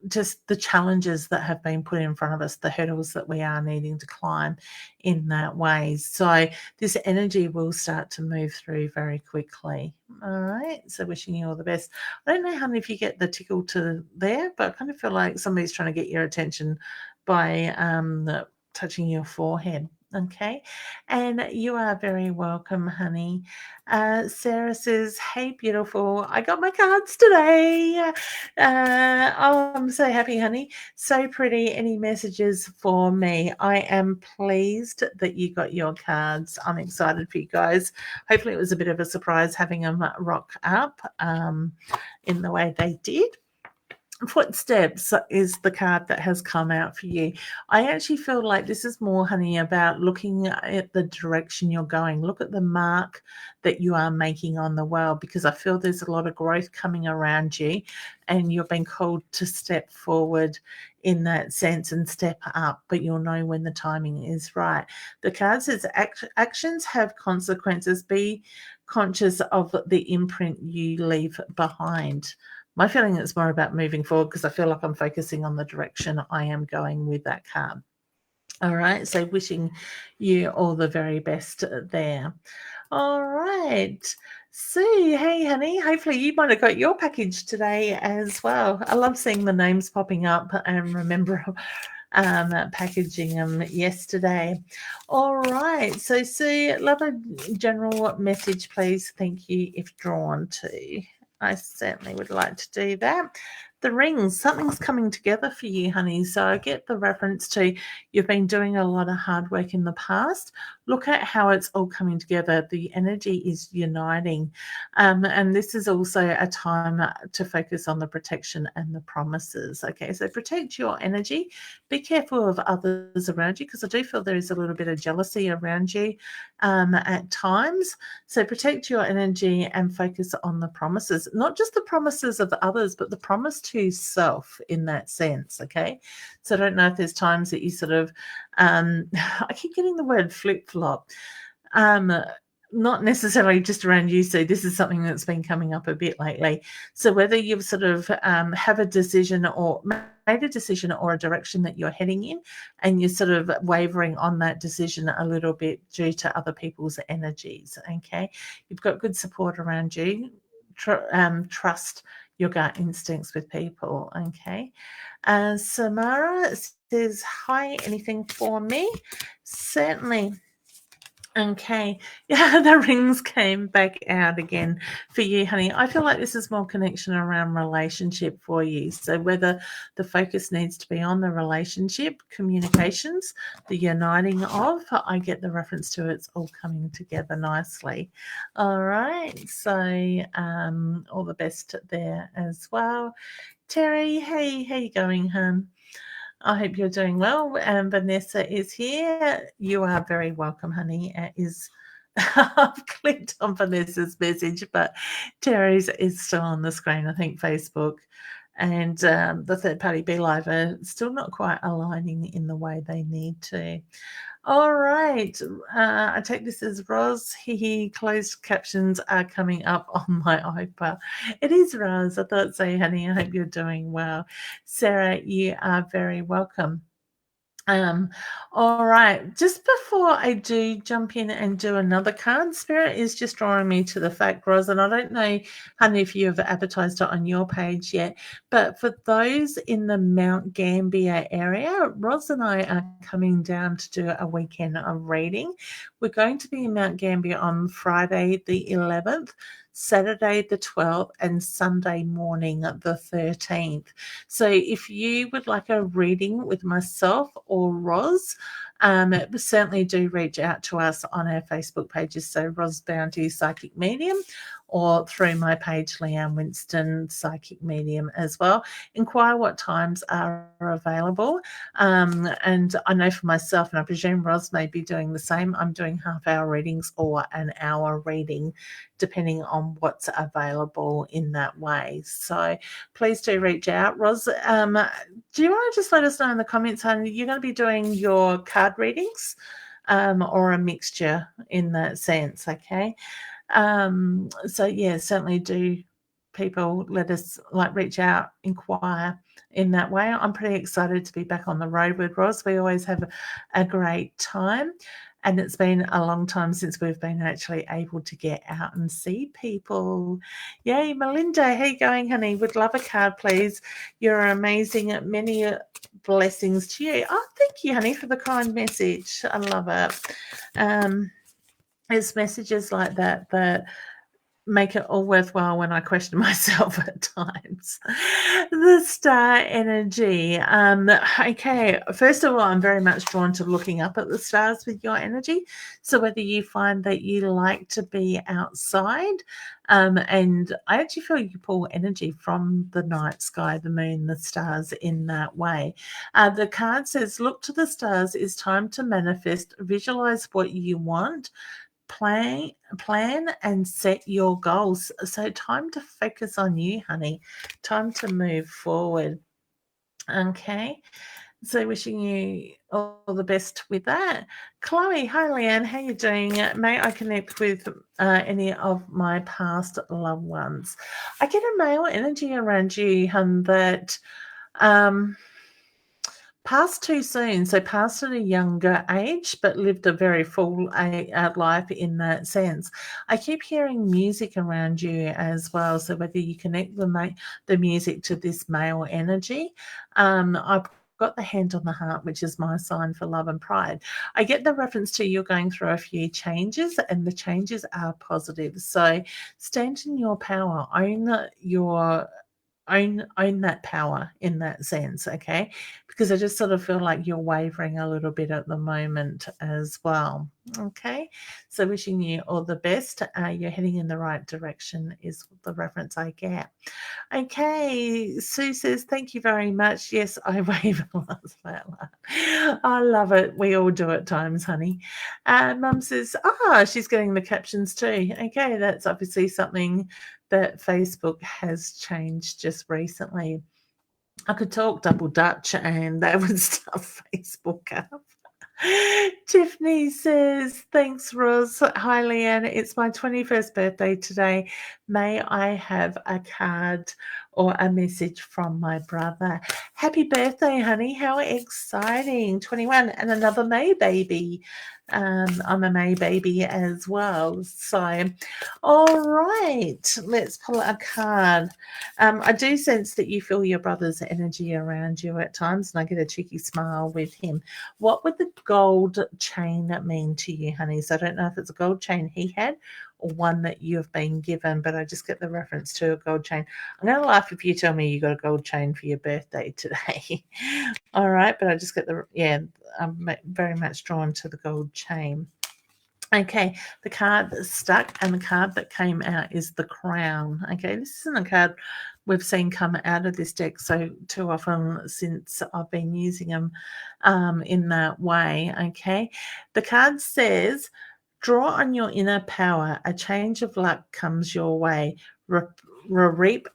just the challenges that have been put in front of us, the hurdles that we are needing to climb in that way. So this energy will start to move through very quickly. All right, so wishing you all the best. I don't know, honey, if you get the tickle to there, but I kind of feel like somebody's trying to get your attention by touching your forehead. Okay, and you are very welcome, honey. Sarah says, hey, beautiful, I got my cards today. I'm so happy, honey. So pretty. Any messages for me? I am pleased that you got your cards. I'm excited for you guys. Hopefully it was a bit of a surprise having them rock up in the way they did. Footsteps is the card that has come out for you. I actually feel like this is more, honey, about looking at the direction you're going. Look at the mark that you are making on the world, because I feel there's a lot of growth coming around you and you're being called to step forward in that sense and step up, but you'll know when the timing is right. The card says actions have consequences. Be conscious of the imprint you leave behind. My feeling is more about moving forward, because I feel like I'm focusing on the direction I am going with that card. All right, so wishing you all the very best there. All right, Sue, hey, honey, hopefully you might have got your package today as well. I love seeing the names popping up and remember packaging them yesterday. All right, so Sue, love a general message, please. Thank you if drawn to. I certainly would like to do that. the rings, something's coming together for you, honey. So I get the reference to you've been doing a lot of hard work in the past. Look at how it's all coming together. The energy is uniting. And this is also a time to focus on the protection and the promises. Okay, so protect your energy. Be careful of others around you, because I do feel there is a little bit of jealousy around you at times. So protect your energy and focus on the promises, not just the promises of others, but the promise to self in that sense. Okay. So I don't know if there's times that you sort of, I keep getting the word flip flop. Not necessarily just around you. So this is something that's been coming up a bit lately. So whether you've sort of have a decision or made a decision or a direction that you're heading in, and you're sort of wavering on that decision a little bit due to other people's energies. Okay. You've got good support around you. Trust your gut instincts with people. Okay. Samara says, hi, anything for me? Certainly. Okay. Yeah, the rings came back out again for you, honey. I feel like this is more connection around relationship for you. So whether the focus needs to be on the relationship, communications, the uniting of, I get the reference to it's all coming together nicely. All right. So all the best there as well. Terry, hey, how you going, hun? I hope you're doing well. Vanessa is here. You are very welcome, honey. I've clicked on Vanessa's message, but Terry's is still on the screen. I think Facebook and the third party Be Live are still not quite aligning in the way they need to. All right. I take this as Roz. Closed captions are coming up on my iPad. It is Roz. I thought so, honey. I hope you're doing well. Sarah, you are very welcome. All right. Just before I do jump in and do another card, Spirit is just drawing me to the fact, Roz, and I don't know, honey, if you've advertised it on your page yet, but for those in the Mount Gambier area, Roz and I are coming down to do a weekend of reading. We're going to be in Mount Gambier on Friday the 11th, Saturday the 12th, and Sunday morning the 13th. So if you would like a reading with myself or Roz, certainly do reach out to us on our Facebook pages. So Roz Bounty Psychic Medium, or through my page, Leanne Winston Psychic Medium as well. Inquire what times are available. And I know for myself, and I presume Roz may be doing the same, I'm doing half-hour readings or an hour reading, depending on what's available in that way. So please do reach out. Roz, do you want to just let us know in the comments, honey, you're going to be doing your card readings or a mixture in that sense, okay? So yeah, certainly do people let us reach out, inquire in that way. I'm pretty excited to be back on the road with Roz. We always have a great time, and it's been a long time since we've been actually able to get out and see people. Yay, Melinda, how you going, honey? Would love a card, please. You're amazing. Many blessings to you. Oh, thank you, honey, for the kind message. I love it. It's messages like that that make it all worthwhile when I question myself at times. The star energy. Okay, first of all, I'm very much drawn to looking up at the stars with your energy. So whether you find that you like to be outside, and I actually feel you pull energy from the night sky, the moon, the stars in that way. The card says, look to the stars. It's time to manifest. Visualize what you want. Plan and set your goals. So time to focus on you, honey. Time to move forward. Okay. So wishing you all the best with that. Chloe, hi Leanne, how you doing? May I connect with any of my past loved ones? I get a male energy around you, hun, that passed too soon, so passed at a younger age, but lived a very full life in that sense. I keep hearing music around you as well, so whether you connect the music to this male energy, I've got the hand on the heart, which is my sign for love and pride. I get the reference to you're going through a few changes, and the changes are positive. So stand in your power, own that power in that sense, okay? Because I just sort of feel like you're wavering a little bit at the moment as well, okay? So wishing you all the best. You're heading in the right direction is the reference I get. Okay, Sue says, thank you very much. Yes, I wave a lot. I love it. We all do at times, honey. Mum says, she's getting the captions too. Okay, that's obviously something that Facebook has changed just recently. I could talk double Dutch and that would stuff Facebook up. Tiffany says, thanks, Roz. Hi, Leanne. It's my 21st birthday today. May I have a card or a message from my brother? Happy birthday, honey. How exciting. 21 and another May baby. I'm a May baby as well. So, all right, let's pull a card. I do sense that you feel your brother's energy around you at times, and I get a cheeky smile with him. What would the gold chain mean to you, honey? So I don't know if it's a gold chain he had or one that you've been given, but I just get the reference to a gold chain. I'm going to laugh if you tell me you got a gold chain for your birthday today. All right, but I just get I'm very much drawn to the gold chain. Okay, the card that's stuck and the card that came out is the Crown. Okay, this isn't a card we've seen come out of this deck so too often since I've been using them in that way. Okay, the card says, draw on your inner power. A change of luck comes your way. Reap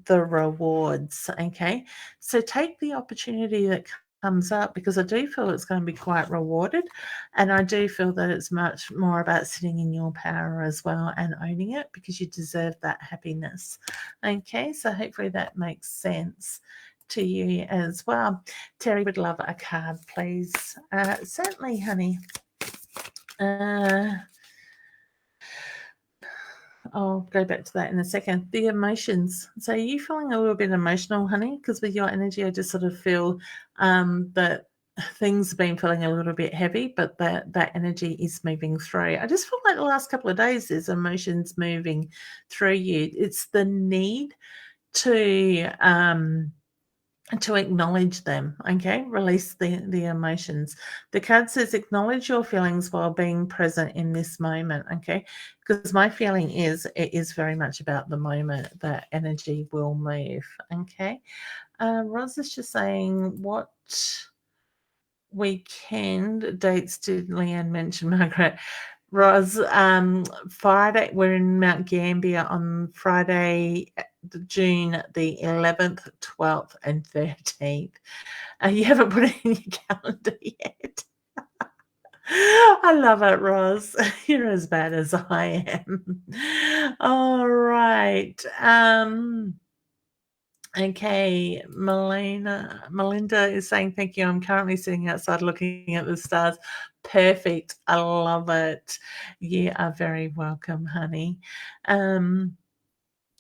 the rewards. Okay, so take the opportunity that comes up, because I do feel it's going to be quite rewarded, and I do feel that it's much more about sitting in your power as well and owning it, because you deserve that happiness. Okay, so hopefully that makes sense to you as well. Terry would love a card, please. Certainly, honey. I'll go back to that in a second. The emotions. So are you feeling a little bit emotional, honey? Because with your energy, I just sort of feel that things have been feeling a little bit heavy, but that energy is moving through. I just feel like the last couple of days there's emotions moving through you. It's the need to acknowledge them, okay? Release the emotions. The card says acknowledge your feelings while being present in this moment, okay? Because my feeling is it is very much about the moment that energy will move, okay? Roz is just saying, what weekend dates did Leanne mention, Margaret? Roz, Friday, we're in Mount Gambier on Friday, June the 11th, 12th, and 13th. You haven't put it in your calendar yet. I love it, Roz. You're as bad as I am. All right. Okay, Melinda is saying, thank you. I'm currently sitting outside looking at the stars. Perfect. I love it. You are very welcome, honey.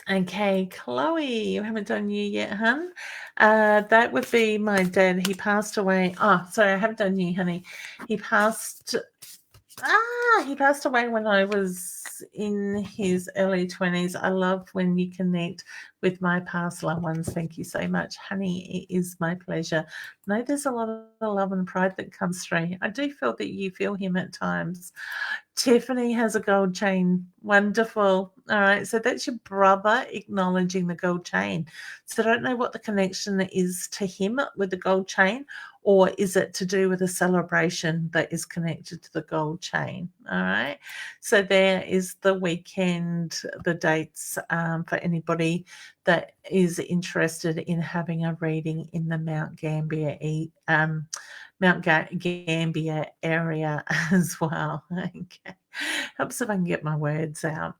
Okay, Chloe, you haven't done you yet, hun? That would be my dad. He passed away. Oh, sorry, I haven't done you, honey. He passed away when I was in his early 20s. I love when you connect with my past loved ones. Thank you so much, honey. It is my pleasure. I know there's a lot of love and pride that comes through. I do feel that you feel him at times. Tiffany has a gold chain. Wonderful. All right. So that's your brother acknowledging the gold chain. So I don't know what the connection is to him with the gold chain, or is it to do with a celebration that is connected to the gold chain? All right. So there is the weekend, the dates for anybody that is interested in having a reading in the Mount Gambier area as well. Okay. Helps if I can get my words out.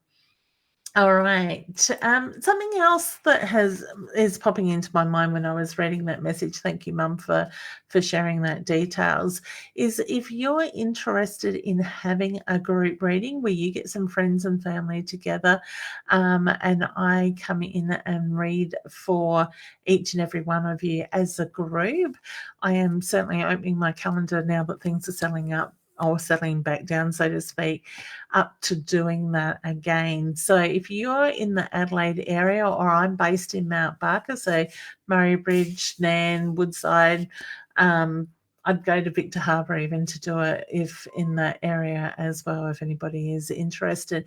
All right. Something else that is popping into my mind when I was reading that message, thank you, Mum, for sharing that details, is if you're interested in having a group reading where you get some friends and family together and I come in and read for each and every one of you as a group, I am certainly opening my calendar now that things are selling up or settling back down, so to speak, up to doing that again. So if you're in the Adelaide area, or I'm based in Mount Barker, so Murray Bridge, Nan, Woodside, I'd go to Victor Harbour even to do it if in that area as well, if anybody is interested.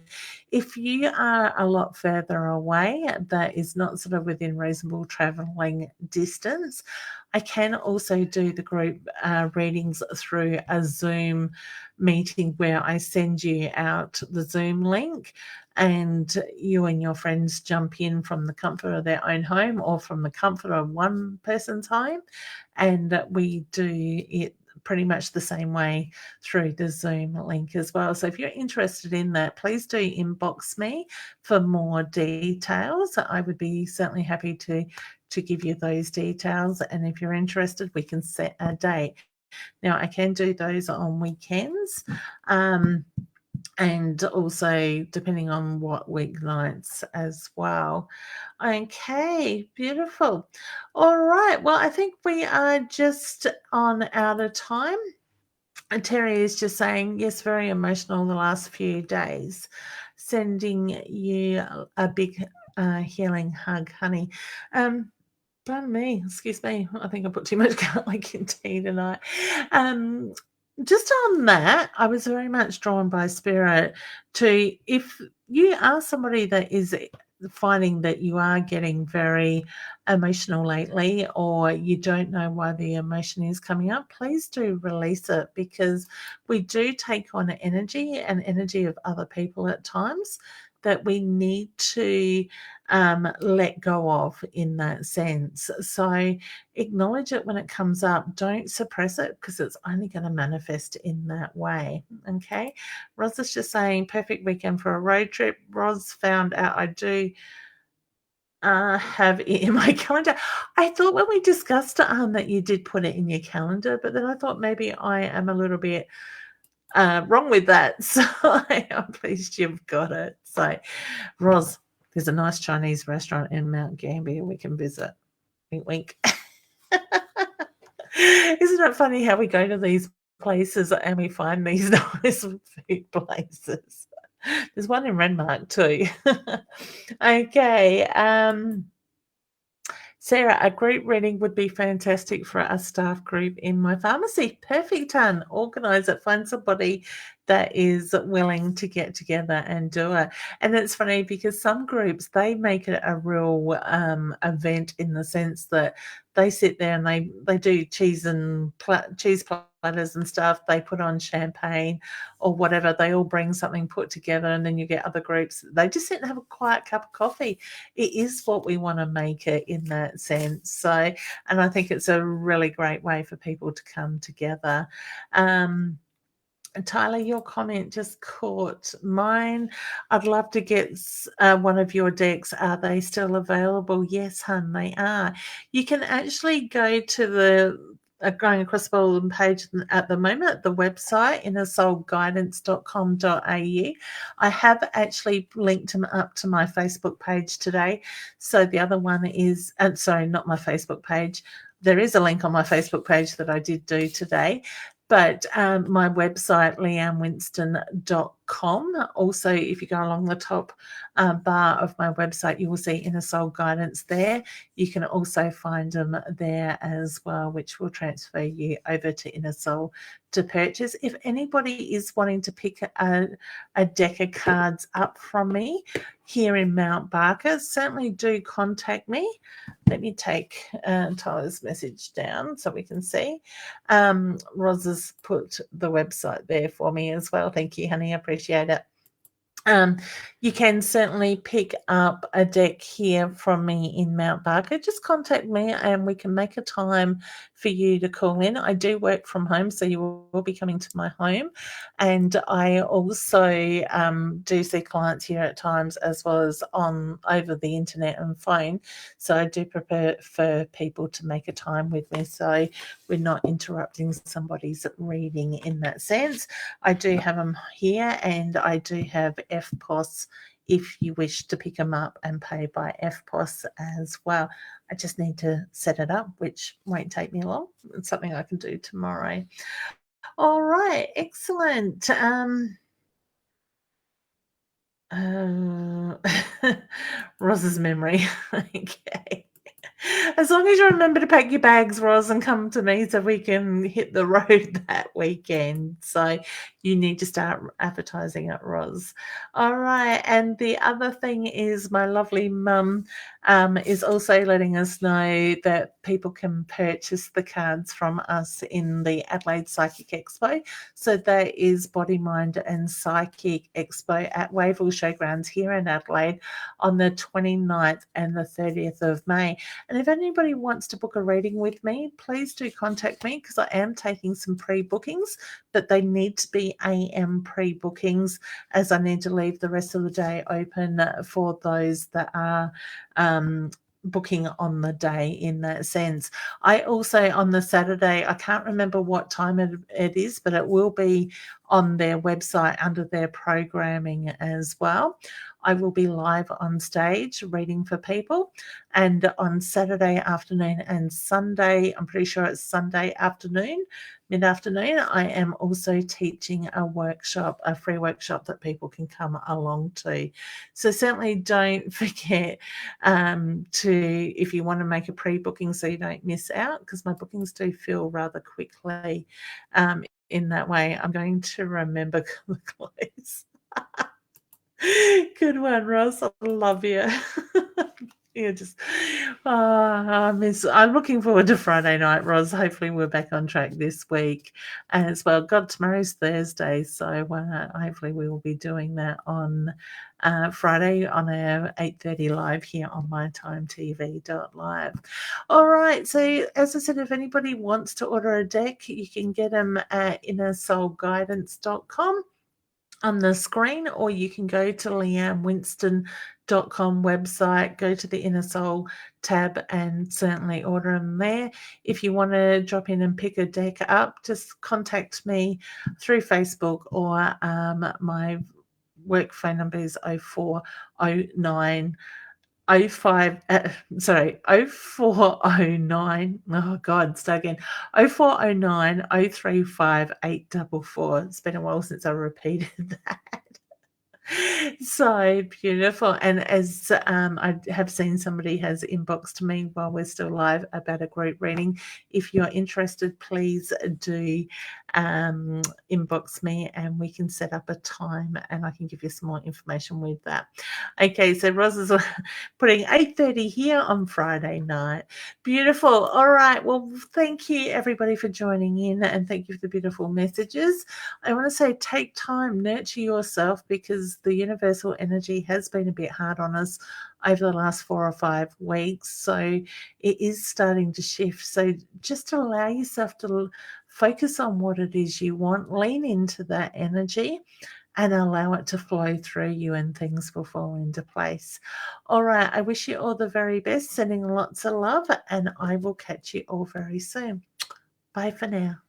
If you are a lot further away, that is not sort of within reasonable travelling distance, I can also do the group readings through a Zoom meeting where I send you out the Zoom link and you and your friends jump in from the comfort of their own home or from the comfort of one person's home, and we do it pretty much the same way through the Zoom link as well. So if you're interested in that, please do inbox me for more details. I would be certainly happy to give you those details, and if you're interested, we can set a date. Now, I can do those on weekends, and also depending on what weeknights as well. Okay, beautiful. All right, well, I think we are just on out of time. And Terry is just saying, yes, very emotional the last few days. Sending you a big healing hug, honey. Pardon me, excuse me. I think I put too much garlic in tea tonight. Just on that, I was very much drawn by spirit to, if you are somebody that is finding that you are getting very emotional lately, or you don't know why the emotion is coming up, please do release it, because we do take on energy and energy of other people at times that we need to let go of in that sense. So acknowledge it when it comes up. Don't suppress it, because it's only going to manifest in that way. Okay. Roz is just saying, perfect weekend for a road trip. Roz found out I do have it in my calendar. I thought when we discussed that you did put it in your calendar, but then I thought maybe I am a little bit wrong with that. So I'm pleased you've got it. So, Roz, there's a nice Chinese restaurant in Mount Gambier we can visit. Wink, wink. Isn't it funny how we go to these places and we find these nice food places? There's one in Renmark too. Okay. Sarah, a group reading would be fantastic for a staff group in my pharmacy. Perfect, Tan. Organise it. Find somebody that is willing to get together and do it. And it's funny because some groups, they make it a real event in the sense that they sit there and they do cheese platters and stuff. They put on champagne or whatever. They all bring something put together, and then you get other groups. They just sit and have a quiet cup of coffee. It is what we want to make it in that sense. So, and I think it's a really great way for people to come together. Tyler, your comment just caught mine. I'd love to get one of your decks. Are they still available? Yes, hun, they are. You can actually go to the Going Across the Bottom page at the moment, the website, innersoulguidance.com.au. I have actually linked them up to my Facebook page today. So the other one is, sorry, not my Facebook page. There is a link on my Facebook page that I did do today. But my website, leannewinston.com. Also, if you go along the top bar of my website, you will see Inner Soul Guidance there. You can also find them there as well, which will transfer you over to Inner Soul to purchase. If anybody is wanting to pick a deck of cards up from me here in Mount Barker, certainly do contact me. Let me take Tyler's message down so we can see. Roz has put the website there for me as well. Thank you, honey. I appreciate it. You can certainly pick up a deck here from me in Mount Barker. Just contact me and we can make a time for you to call in. I do work from home, so you will be coming to my home. And I also do see clients here at times, as well as over the internet and phone. So I do prefer people to make a time with me, so we're not interrupting somebody's reading in that sense. I do have them here, and I do have FPOS if you wish to pick them up and pay by FPOS as well. I just need to set it up, which won't take me long. It's something I can do tomorrow. All right, excellent. Roz's memory. Okay. As long as you remember to pack your bags, Roz, and come to me so we can hit the road that weekend. So you need to start advertising it, Roz. All right. And the other thing is my lovely mum is also letting us know that people can purchase the cards from us in the Adelaide Psychic Expo. So that is Body, Mind and Psychic Expo at Wavell Showgrounds here in Adelaide on the 29th and the 30th of May. And if anybody wants to book a reading with me, please do contact me because I am taking some pre-bookings, but they need to be AM pre-bookings as I need to leave the rest of the day open for those that are booking on the day in that sense. I also on the Saturday, I can't remember what time it is, but it will be on their website under their programming as well. I will be live on stage reading for people, and on Saturday afternoon and Sunday, I'm pretty sure it's Sunday afternoon, mid-afternoon, I am also teaching a workshop, a free workshop that people can come along to. So certainly don't forget to, if you want to make a pre-booking so you don't miss out, because my bookings do fill rather quickly in that way. I'm going to remember the close. Good one, Ross. I love you. Yeah, just I'm looking forward to Friday night, Roz. Hopefully we're back on track this week as well. God, tomorrow's Thursday, so hopefully we will be doing that on Friday on our 8:30 live here on mytimetv.live. All right, so as I said, if anybody wants to order a deck, you can get them at innersoulguidance.com on the screen, or you can go to leannewinston.com website, go to the Inner Soul tab and certainly order them there. If you want to drop in and pick a deck up, just contact me through Facebook, or my work phone number is 0409 0409, oh God, start again, 0409 035 844. It's been a while since I repeated that. So beautiful. And as I have seen somebody has inboxed me while we're still live about a group reading. If you're interested, please do inbox me and we can set up a time and I can give you some more information with that. Okay, so Roz is putting 8:30 here on Friday night. Beautiful. All right. Well, thank you everybody for joining in, and thank you for the beautiful messages. I want to say take time, nurture yourself, because the universal energy has been a bit hard on us over the last 4 or 5 weeks. So it is starting to shift. So just allow yourself to focus on what it is you want, lean into that energy and allow it to flow through you, and things will fall into place. All right. I wish you all the very best, sending lots of love, and I will catch you all very soon. Bye for now.